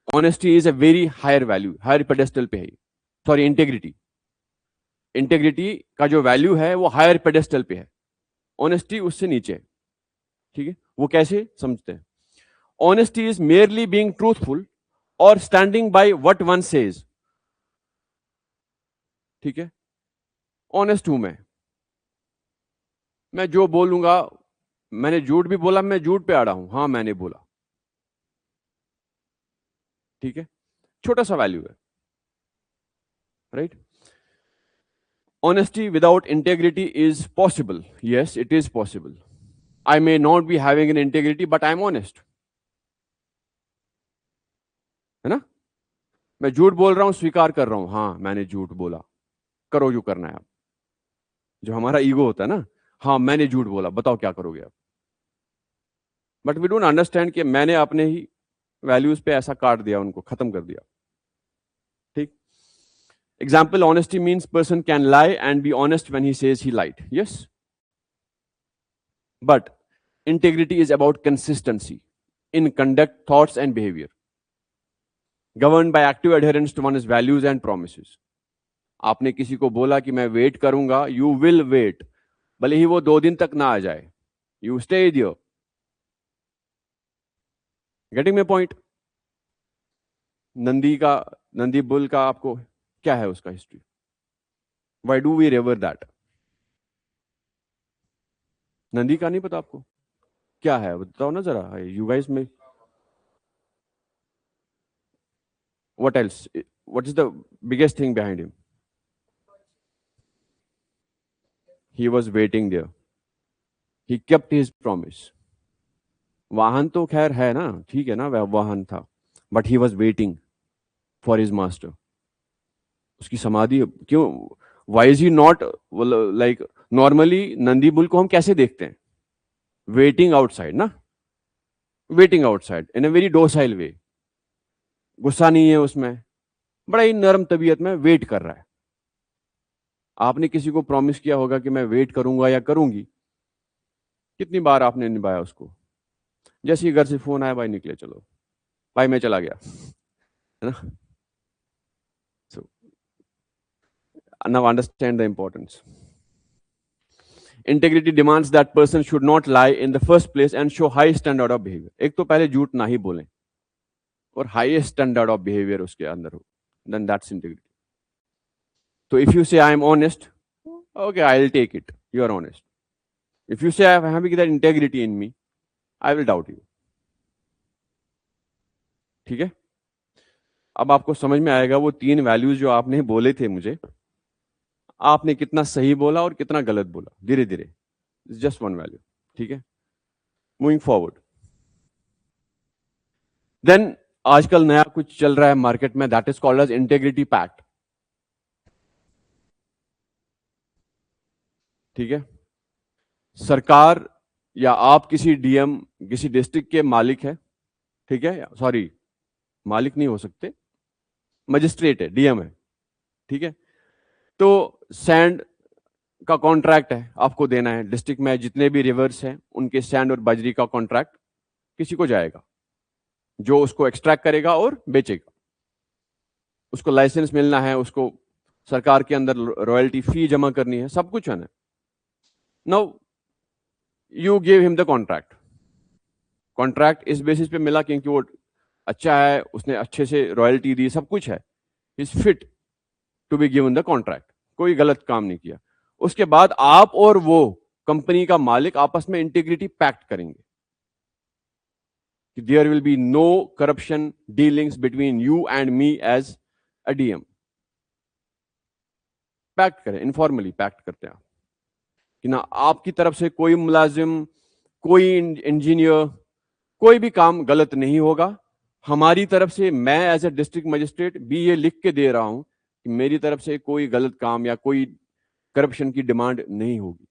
Honesty is a very higher value, higher pedestal पे है, सॉरी इंटेग्रिटी, इंटेग्रिटी का जो वैल्यू है वो हायर पेडेस्टल पे है, ऑनेस्टी उससे नीचे है। ठीक है, वो कैसे समझते हैं? Honesty is merely being truthful और standing by what one says. ठीक है, ऑनेस्ट हूं मैं जो बोलूंगा, मैंने झूठ भी बोला, मैं झूठ पे अड़ा हूं, हाँ मैंने बोला। ठीक है, छोटा सा वैल्यू है, right? Honesty without integrity is possible. Yes, it is possible. I may not be having an integrity, but I'm honest. है ना? मैं झूठ बोल रहा हूं, स्वीकार कर रहा हूं, हाँ मैंने झूठ बोला, करो जो करना है आप। जो हमारा ईगो होता है ना, हाँ मैंने झूठ बोला, बताओ क्या करोगे आप। बट वी डोंट अंडरस्टैंड कि मैंने अपने ही वैल्यूज पे ऐसा काट दिया, उनको खत्म कर दिया। ठीक? Example, honesty means person can lie and be honest when he says he lied. Yes? But integrity is about consistency in conduct, thoughts, and behavior, governed by active adherence to one's values and promises. आपने किसी को बोला कि मैं wait करूंगा, you will wait, भले ही वो 2 दिन तक ना आ जाए, you stay there. Getting my point? Nandi bull का आपको क्या है उसका history? Why do we revere that? Nandi का नहीं पता आपको क्या है? बताओ ना जरा, यू गाइस में। What else? What is the biggest thing behind him? He was waiting there. He kept his promise. वाहन तो खैर है ना, ठीक है ना, वह वाहन था, but he was waiting for his master. उसकी समाधि क्यों? Why is he not, like normally Nandi bull को हम कैसे देखते हैं? वेटिंग आउटसाइड ना, waiting outside in a very docile way, गुस्सा नहीं है उसमें, बड़ा ही नरम तबीयत में वेट कर रहा है। आपने किसी को प्रॉमिस किया होगा कि मैं वेट करूंगा या करूंगी, कितनी बार आपने निभाया उसको? जैसे ही घर से फोन आया, भाई निकले चलो, भाई मैं चला गया, है ना? So now understand the importance. Integrity demands that person should not lie in the first place and show high standard of behaviour. एक तो पहले झूठ ना ही बोलें और हाईएस्ट स्टैंडर्ड ऑफ बिहेवियर उसके अंदर हो, देन दैट्स इंटेग्रिटी। तो इफ यू से I am honest, okay, I'll take it, you are honest. If you say I am having that integrity in me, I will doubt you. ठीक है, अब आपको समझ में आएगा वो 3 वैल्यूज जो आपने बोले थे मुझे, आपने कितना सही बोला और कितना गलत बोला, धीरे धीरे, जस्ट 1 वैल्यू। ठीक है, मूविंग फॉरवर्ड। देन आजकल नया कुछ चल रहा है मार्केट में, that is called as integrity pact. ठीक है, सरकार या आप किसी डीएम, किसी डिस्ट्रिक्ट के मालिक है, ठीक है, सॉरी मालिक नहीं हो सकते, मजिस्ट्रेट है, डीएम है, ठीक है, तो सैंड का कॉन्ट्रैक्ट है, आपको देना है। डिस्ट्रिक्ट में जितने भी रिवर्स हैं उनके सैंड और बजरी का कॉन्ट्रैक्ट किसी को जाएगा, जो उसको एक्सट्रैक्ट करेगा और बेचेगा। उसको लाइसेंस मिलना है, उसको सरकार के अंदर रॉयल्टी फी जमा करनी है, सब कुछ है ना. Now you give him the contract. Contract इस बेसिस पे मिला क्योंकि वो अच्छा है, उसने अच्छे से रॉयल्टी दी, सब कुछ है, is fit to be given the contract, कोई गलत काम नहीं किया. उसके बाद आप और वो कंपनी का मालिक आपस में इंटीग्रिटी पैक्ट करेंगे कि there will be no corruption dealings between you and me as a DM. Pact करें, इनफॉर्मली पैक्ट करते हैं कि ना आपकी तरफ से कोई मुलाजिम, कोई इंजीनियर, कोई भी काम गलत नहीं होगा. हमारी तरफ से मैं एज ए डिस्ट्रिक्ट मजिस्ट्रेट भी ये लिख के दे रहा हूं कि मेरी तरफ से कोई गलत काम या कोई करप्शन की डिमांड नहीं होगी.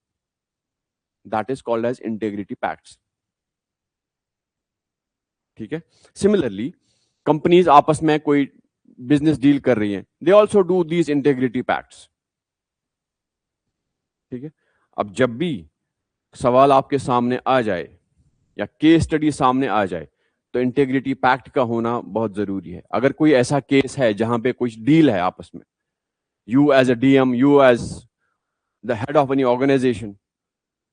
That is called as integrity pacts. ठीक है. सिमिलरली कंपनीज आपस में कोई बिजनेस डील कर रही हैं, they also do these integrity pacts. ठीक है. अब जब भी सवाल आपके सामने आ जाए या केस स्टडी सामने आ जाए तो इंटेग्रिटी पैक्ट का होना बहुत जरूरी है. अगर कोई ऐसा केस है जहां पे कुछ डील है आपस में, you as a DM, you as the head of any organisation,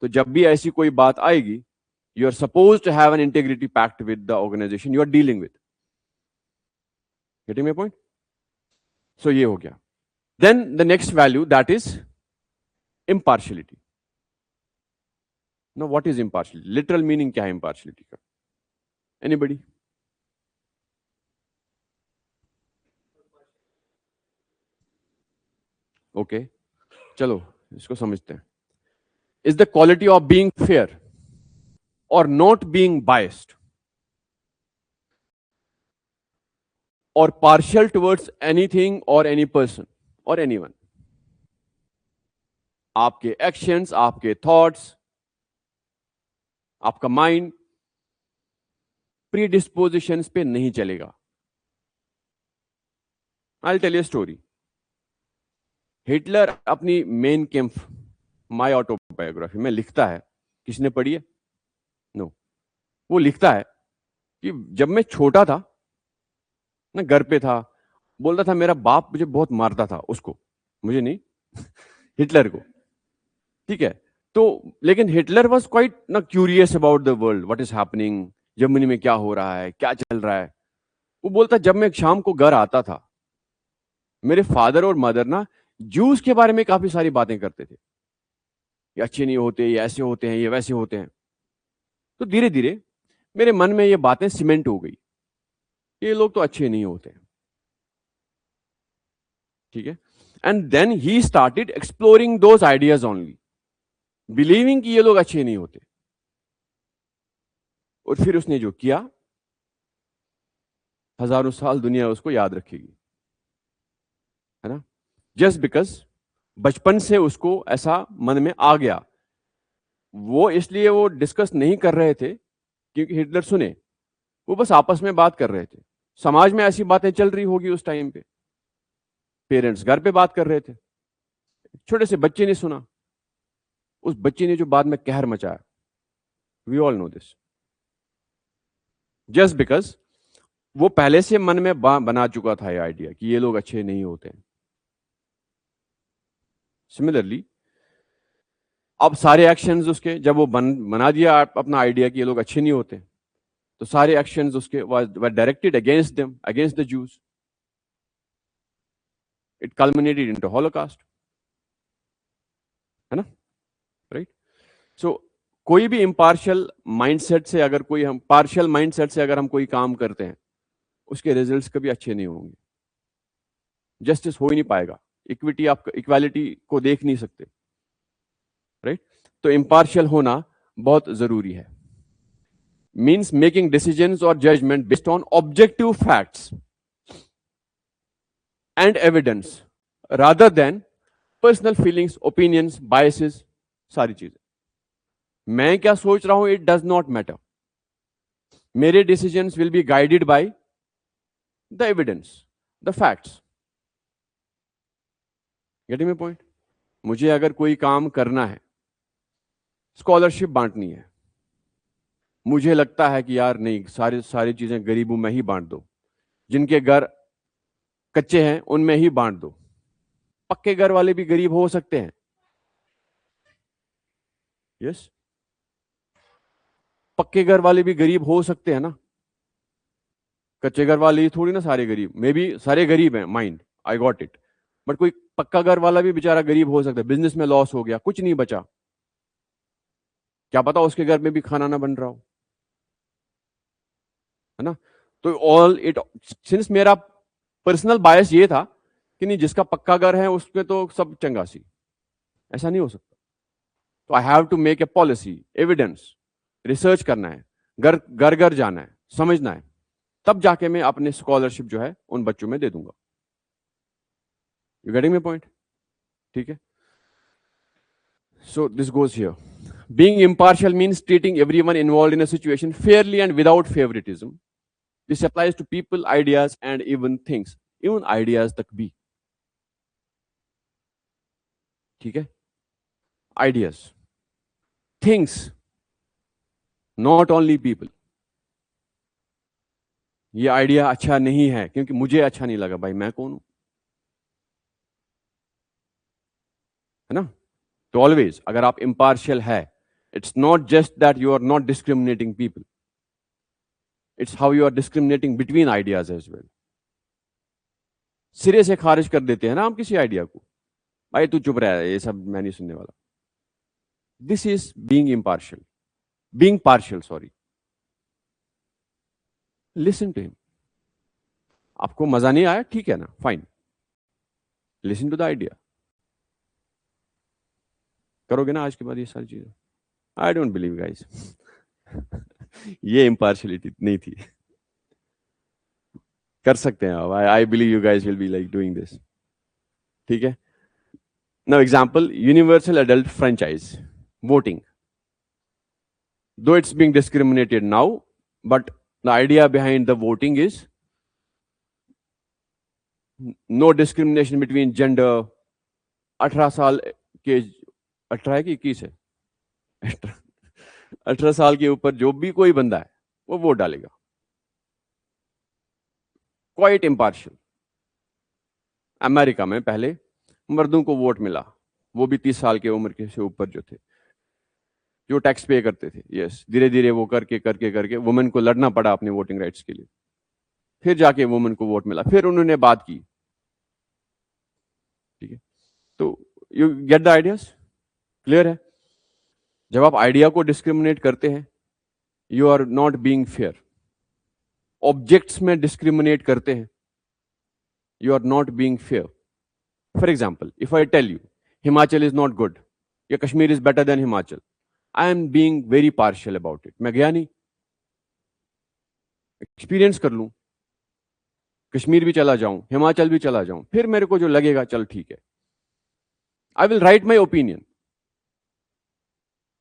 तो जब भी ऐसी कोई बात आएगी, you are suppose to have an integrity pact with the organisation you are dealing with. Getting my point? So ये हो गया. Then the next value that is impartiality. Now what is impartiality? Literal meaning क्या है impartiality का? Anybody? Okay, चलो इसको समझते हैं. Is the quality of being fair or not being biased or partial towards anything or any person or anyone. आपके actions, आपके thoughts, आपका माइंड प्रीडिस्पोजिशंस पे नहीं चलेगा. I will tell you story. Hitler अपनी मेन कैंप माय ऑटोबायोग्राफी में लिखता है, किसने पढ़ी है? नो. वो लिखता है कि जब मैं छोटा था ना, घर पे था, बोलता था मेरा बाप मुझे बहुत मारता था, उसको, मुझे नहीं हिटलर को. ठीक है. तो लेकिन हिटलर वाज क्वाइट ना curious about the world, what is happening, Germany में क्या हो रहा है, क्या चल रहा है. वो बोलता जब मैं शाम को घर आता था, मेरे फादर और मदर ना जूस के बारे में काफी सारी बातें करते थे, ये अच्छे नहीं होते, ये ऐसे होते हैं, ये वैसे होते हैं. तो धीरे धीरे मेरे मन में ये बातें सीमेंट हो गई, ये लोग तो अच्छे नहीं होते. ठीक है. And then he started exploring those ideas only, believing कि ये लोग अच्छे नहीं होते. और फिर उसने जो किया, हजारों साल दुनिया उसको याद रखेगी, है ना. जस्ट बिकॉज बचपन से उसको ऐसा मन में आ गया. वो इसलिए वो डिस्कस नहीं कर रहे थे क्योंकि हिटलर सुने, वो बस आपस में बात कर रहे थे. समाज में ऐसी बातें चल रही होगी उस टाइम पे, पेरेंट्स घर पे बात कर रहे थे, छोटे से बच्चे ने सुना, उस बच्चे ने जो बाद में कहर मचाया. We all know this. Just because वो पहले से मन में बना चुका था ये आइडिया कि ये लोग अच्छे नहीं होते. सिमिलरली अब सारे एक्शंस उसके, जब वो बना दिया अपना आइडिया कि ये लोग अच्छे नहीं होते, तो सारे एक्शंस उसके वर directed against them, against the juice. It culminated into Holocaust, है ना. राइट. सो कोई भी इम्पार्शियल माइंडसेट से अगर कोई हम पार्शियल माइंडसेट से अगर हम कोई काम करते हैं, उसके रिजल्ट्स कभी अच्छे नहीं होंगे. जस्टिस हो ही नहीं पाएगा, इक्विटी, आप इक्वालिटी को देख नहीं सकते. राइट. तो इम्पार्शियल होना बहुत जरूरी है. मीन्स मेकिंग डिसीजंस और judgement based on objective facts and evidence rather than personal feelings, opinions, biases, सारी चीजें. मैं क्या सोच रहा हूं, इट डज नॉट मैटर. मेरे decisions will be guided by the evidence, the facts. Getting my point? मुझे अगर कोई काम करना है, स्कॉलरशिप बांटनी है, मुझे लगता है कि यार नहीं, सारी चीजें गरीबों में ही बांट दो, जिनके घर कच्चे हैं उनमें ही बांट दो, पक्के घर वाले भी गरीब हो सकते हैं। यस, पक्के घर वाले भी गरीब हो सकते हैं ना, कच्चे घर वाले ही थोड़ी ना सारे गरीब, मे बी सारे गरीब हैं, mind, I got it, but कोई पक्का घर वाला भी बेचारा गरीब हो सकता है, बिजनेस में लॉस हो गया, कुछ नहीं बचा, क्या पता उसके घर में भी खाना ना बन रहा हो, है ना। तो ऑल इट, सिंस मेरा पर्सनल बायस ये था कि नहीं, जिसका पक्का घर है उसमें तो सब चंगासी, ऐसा नहीं हो सकता। तो I have to make a policy, evidence, research करना है, घर घर घर जाना है, समझना है, तब जाके मैं अपने स्कॉलरशिप जो है उन बच्चों में दे दूंगा। You getting my point? ठीक है। So this goes here, being impartial means treating everyone involved in a situation fairly and without favoritism. This applies to people, ideas, and even things. Even ideas तक भी, ठीक है, ideas, things, not only people. ये idea अच्छा नहीं है क्योंकि मुझे अच्छा नहीं लगा, भाई मैं कौन हूं, है ना। तो ऑलवेज अगर आप इम्पार्शियल है, it's not just that you are not discriminating people, it's how you are discriminating between ideas as well. सिरे से खारिज कर देते हैं ना हम किसी आइडिया को, भाई तू चुप रहा है, ये सब मैं नहीं सुनने वाला। This is being impartial, being partial, sorry. Listen to him, आपको मजा नहीं आया, ठीक है ना, fine, listen to the idea. करोगे ना आज के बाद ये सारी चीजें? आई डोंट बिलीव गाइस ये इम्पार्शियलिटी नहीं थी। कर सकते हैं आप, I believe you guys will be like doing this, ठीक है। Now example, universal adult franchise voting, though it's being discriminated now, but the idea behind the voting is no discrimination between gender। 18 साल के, 18 है कि 21 है, 18 साल के ऊपर जो भी कोई बंदा है वो वोट डालेगा, क्वाइट इम्पार्शियल। अमेरिका में पहले मर्दों को वोट मिला, वो भी 30 साल की उम्र के से ऊपर जो थे, जो टैक्स पे करते थे। यस, धीरे धीरे वो करके करके करके वुमेन को लड़ना पड़ा अपने वोटिंग राइट्स के लिए, फिर जाके वुमेन को वोट मिला, फिर उन्होंने बात की, ठीक है। तो you get the ideas, clear है? जब आप आइडिया को डिस्क्रिमिनेट करते हैं, you are not being fair. Objects में डिस्क्रिमिनेट करते हैं, you are not being fair. For example, if I tell you Himachal is not good या Kashmir is better than Himachal, I am being very partial about it. मैं गया नहीं, experience कर लूं, कश्मीर भी चला जाऊं, हिमाचल भी चला जाऊं, फिर मेरे को जो लगेगा चल ठीक है, I will write my opinion,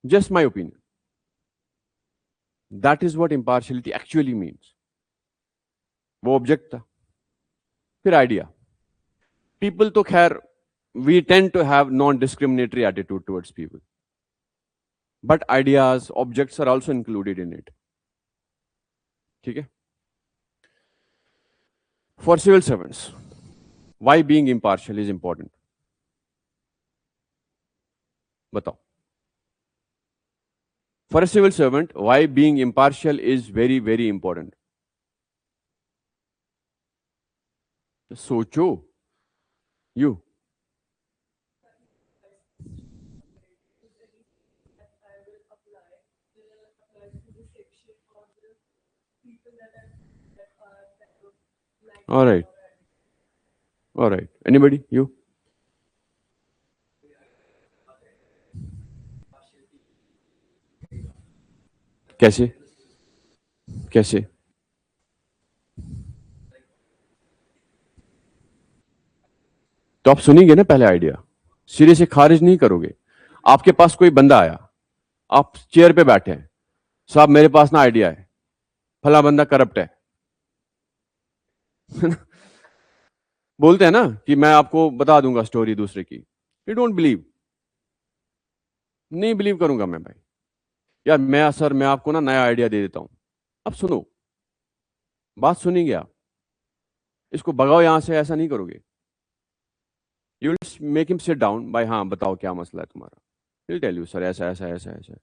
just my opinion. That is what impartiality actually means. वो ऑब्जेक्ट था, फिर आइडिया। पीपल तो खैर, we tend to have non discriminatory attitude towards people, but ideas, objects are also included in it, ठीक है। For civil servants, why being impartial is important, बताओ। For a civil servant, why being impartial is very very important. सोचो, you all right, all right, anybody, you? कैसे, कैसे? तो आप सुनेंगे ना पहले आइडिया, सिरे से खारिज नहीं करोगे। आपके पास कोई बंदा आया, आप चेयर पे बैठे हैं, साहब मेरे पास ना आइडिया है, फला बंदा करप्ट है बोलते हैं ना कि मैं आपको बता दूंगा स्टोरी दूसरे की, यू डोंट बिलीव, नहीं बिलीव करूंगा मैं भाई, यार मैं सर मैं आपको ना नया आइडिया दे देता हूं। अब सुनो, बात सुनेंगे आप, इसको भगाओ यहां से, ऐसा नहीं करोगे। You will make him sit down, भाई हाँ बताओ क्या मसला है तुम्हारा, विल टेल यू सर ऐसा ऐसा ऐसा ऐसा।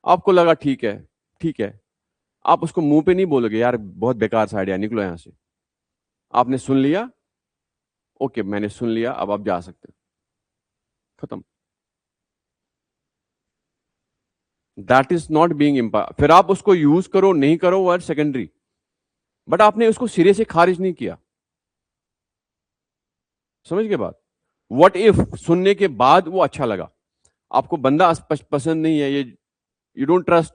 आपको लगा ठीक है, ठीक है, आप उसको मुंह पे नहीं बोलोगे यार बहुत बेकार सा आइडिया, निकलो यहां से। आपने सुन लिया, ओके मैंने सुन लिया, अब आप जा सकते हो, खत्म। That is not being empire. फिर आप उसको यूज करो नहीं करो वो सेकेंडरी, बट आपने उसको सिरे से खारिज नहीं किया। समझ के बात? व्हाट इफ सुनने के बाद वो अच्छा लगा, आपको बंदा पसंद नहीं है, ये यू डोंट ट्रस्ट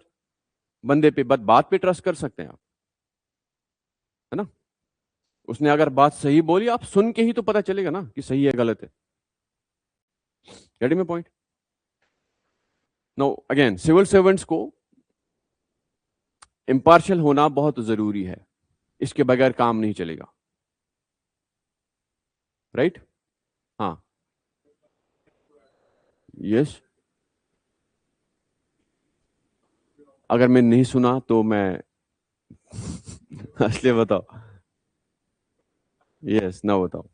बंदे पे, बट बात पे ट्रस्ट कर सकते हैं आप, है ना? उसने अगर बात सही बोली, आप सुन के ही तो पता चलेगा ना कि सही है गलत है। Getting my point? No again, civil servants को इंपार्शियल होना बहुत जरूरी है, इसके बगैर काम नहीं चलेगा, राइट? हाँ, यस। अगर मैं नहीं सुना तो मैं असली बताओ। यस, ना बताओ।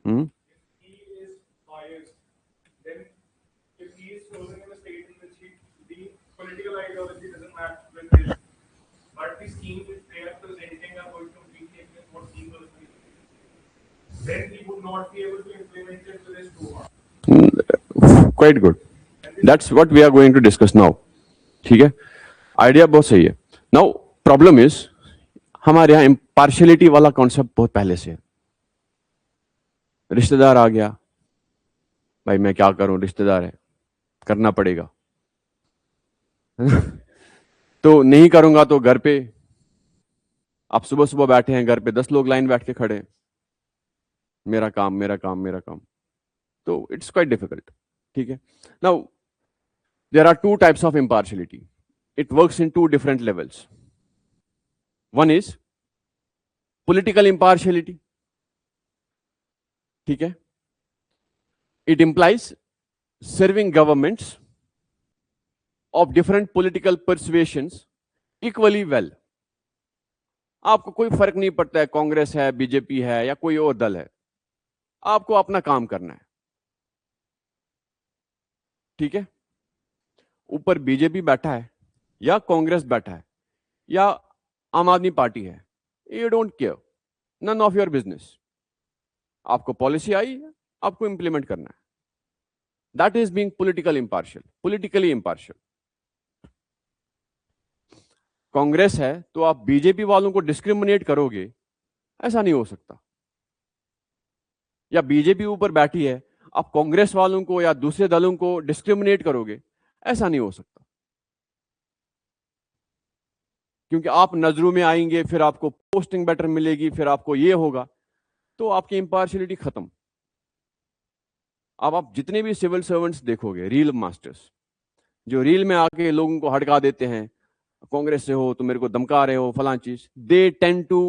हम्म। he is biased, then if he is chosen in a state in which the political ideology doesn't match with his, but the scheme which they are presenting are going completely against what he was doing, then he would not be able to implement it with his true heart. Quite good, that's what we are going to discuss now. ठीक है, idea बहुत सही है। Now problem is, हमारे यहाँ impartiality वाला concept बहुत पहले से है। रिश्तेदार आ गया, भाई मैं क्या करूं, रिश्तेदार है, करना पड़ेगा। तो नहीं करूंगा तो घर पे, आप सुबह सुबह बैठे हैं घर पे, 10 लोग लाइन बैठ के खड़े हैं, मेरा काम मेरा काम मेरा काम, तो इट्स क्वाइट डिफिकल्ट। ठीक है, now there are two types of impartiality, it works in two different levels. One is political impartiality. ठीक है, it implies serving governments of different political persuasions equally well। आपको कोई फर्क नहीं पड़ता है कांग्रेस है, बीजेपी है या कोई और दल है, आपको अपना काम करना है। ठीक है, ऊपर बीजेपी बैठा है या कांग्रेस बैठा है या आम आदमी पार्टी है, you don't care, none of your business. आपको पॉलिसी आई, आपको इंप्लीमेंट करना है। That is being political impartial, politically impartial. Congress है तो आप बीजेपी वालों को डिस्क्रिमिनेट करोगे, ऐसा नहीं हो सकता। या बीजेपी ऊपर बैठी है, आप कांग्रेस वालों को या दूसरे दलों को डिस्क्रिमिनेट करोगे, ऐसा नहीं हो सकता। क्योंकि आप नजरों में आएंगे, फिर आपको पोस्टिंग बेटर मिलेगी, फिर आपको ये होगा, तो आपकी इंपार्शियलिटी खत्म। अब आप जितने भी सिविल सर्वेंट्स देखोगे, रील मास्टर्स, जो रील में आके लोगों को हड़का देते हैं, कांग्रेस से हो तो मेरे को धमका रहे हो फलां चीज, they tend to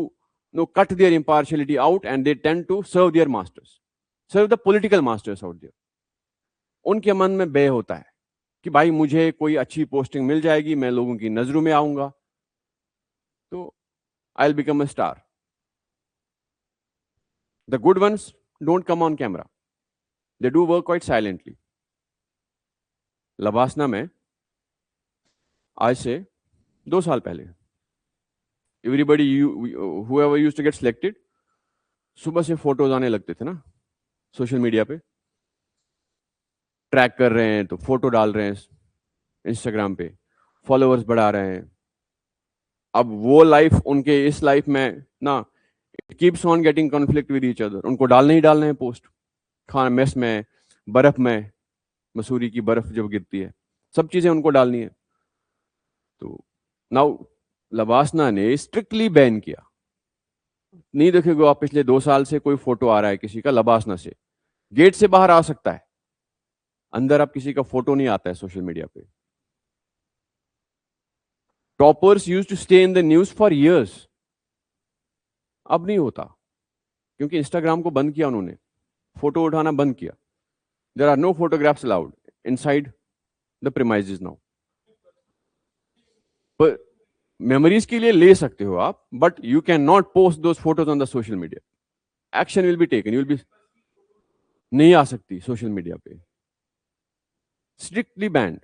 knock their impartiality out and they tend to serve their masters, serve the political masters out there. उनके मन में बे होता है कि भाई मुझे कोई अच्छी पोस्टिंग मिल जाएगी, मैं लोगों की नजरों में आऊंगा, तो I will become a star. The good ones don't come on camera, they do work quite silently. LBSNAA में आज से 2 साल पहले, everybody whoever used to get selected, सुबह से फोटोज आने लगते थे ना सोशल मीडिया पे, ट्रैक कर रहे हैं तो फोटो डाल रहे हैं इंस्टाग्राम पे, फॉलोअर्स बढ़ा रहे हैं। अब वो लाइफ उनके इस लाइफ में ना, it keeps on getting conflict with each other. उनको डालने ही डालने हैं पोस्ट, खाना मेस में, बर्फ में, मसूरी की बर्फ जब गिरती है, सब चीजें उनको डालनी है। तो नाउ लबासना ने स्ट्रिक्टली बैन किया, नहीं देखेगा आप पिछले 2 साल से कोई फोटो आ रहा है किसी का लबासना से, गेट से बाहर आ सकता है, अंदर आप किसी का फोटो नहीं आता है सोशल मीडिया पे। Toppers used to stay in the news for years, अब नहीं होता क्योंकि इंस्टाग्राम को बंद किया उन्होंने, फोटो उठाना बंद किया। There are no photographs allowed inside the premises now. Memories के लिए ले सकते हो आप, but you can not post those photos on the social media. Action will be taken, you will be, नहीं आ सकती सोशल मीडिया पे, स्ट्रिक्टली बैंड।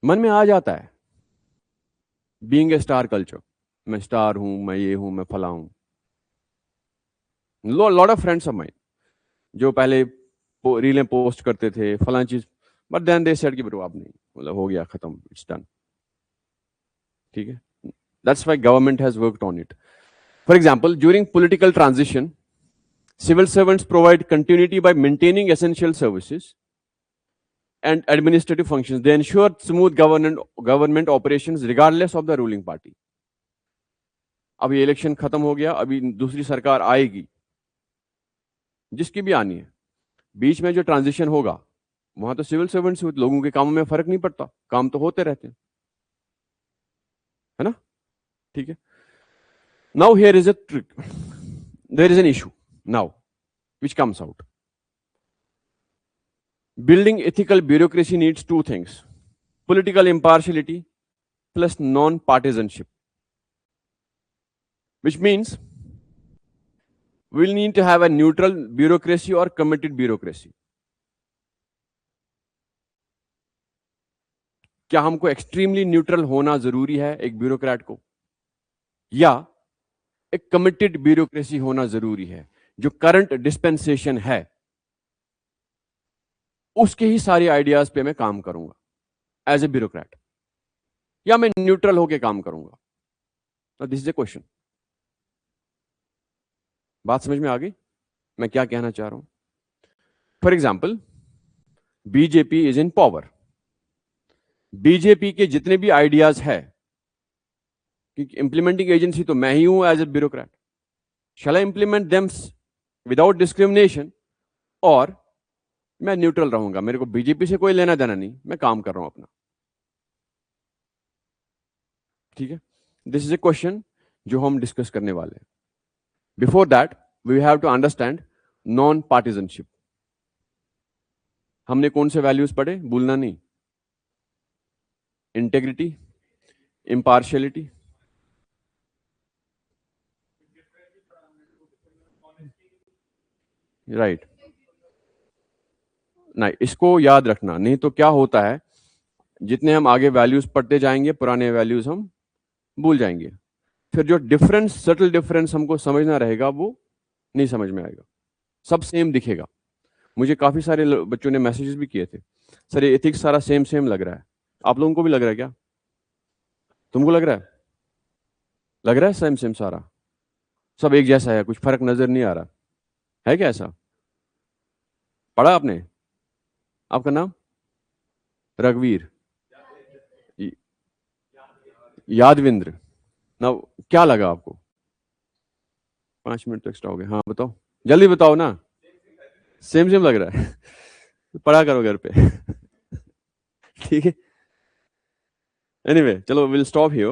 मन में आ जाता है, बीइंग ए स्टार कल्चर, मैं स्टार हूं, मैं ये हूं, मैं फला हूं। Lot of friends of mine जो पहले रीलें पोस्ट करते थे फला चीज, बट देन दे सेड कि ब्रो अब नहीं, मतलब हो गया, खत्म, इट्स डन। ठीक है, that's why government has worked on it. For example, during political transition, civil servants provide continuity by maintaining essential services and administrative functions. They ensure smooth government operations regardless of the ruling party. अभी election खत्म हो गया, अभी दूसरी सरकार आएगी, जिसकी भी आनी है, बीच में जो ट्रांजिशन होगा वहां तो सिविल सर्वेंट्स, लोगों के कामों में फर्क नहीं पड़ता, काम तो होते रहते हैं, है ना? ठीक है। Now here is a trick, there is an issue now which comes out. Building ethical bureaucracy needs two things: political impartiality plus non-partisanship, which means we'll need to have a neutral bureaucracy or committed bureaucracy. क्या हमको extremely neutral होना जरूरी है एक bureaucrat को, या एक committed bureaucracy होना जरूरी है जो करंट डिस्पेंसेशन है उसके ही सारे आइडियाज पे मैं काम करूंगा एज ए ब्यूरोक्रेट, या मैं न्यूट्रल होके काम करूंगा? This is a question. बात समझ में आ गई मैं क्या कहना चाह रहा हूं? For example, BJP is in power, BJP के जितने भी आइडियाज है, क्योंकि इंप्लीमेंटिंग एजेंसी तो मैं ही हूं as a bureaucrat, shall I implement them without discrimination, और मैं न्यूट्रल रहूंगा, मेरे को बीजेपी से कोई लेना देना नहीं, मैं काम कर रहा हूं अपना। ठीक है, दिस इज ए क्वेश्चन जो हम डिस्कस करने वाले हैं। Before that we have to understand non partisanship. हमने कौन से वैल्यूज पढ़े, भूलना नहीं: इंटेग्रिटी, इम्पार्शियलिटी, राइट। नहीं, इसको याद रखना, नहीं तो क्या होता है, जितने हम आगे वैल्यूज पढ़ते जाएंगे पुराने वैल्यूज हम भूल जाएंगे, फिर जो डिफरेंस, सटल डिफरेंस हमको समझना रहेगा वो नहीं समझ में आएगा, सब सेम दिखेगा। मुझे काफी सारे बच्चों ने मैसेजेस भी किए थे, सर ये एथिक्स सारा सेम सेम लग रहा है। आप लोगों को भी लग रहा है क्या? तुमको लग रहा है? लग रहा है सेम सेम सारा, सब एक जैसा है, कुछ फर्क नजर नहीं आ रहा है क्या? ऐसा पढ़ा आपने? आपका नाम? रघुवीर, यादविंद्र ना? क्या लगा आपको? 5 मिनट तो एक्स्ट्रा हो गए। हाँ बताओ, जल्दी बताओ ना। सेम सेम लग रहा है पढ़ा करो घर पे ठीक है, एनीवे चलो विल स्टॉप हियर।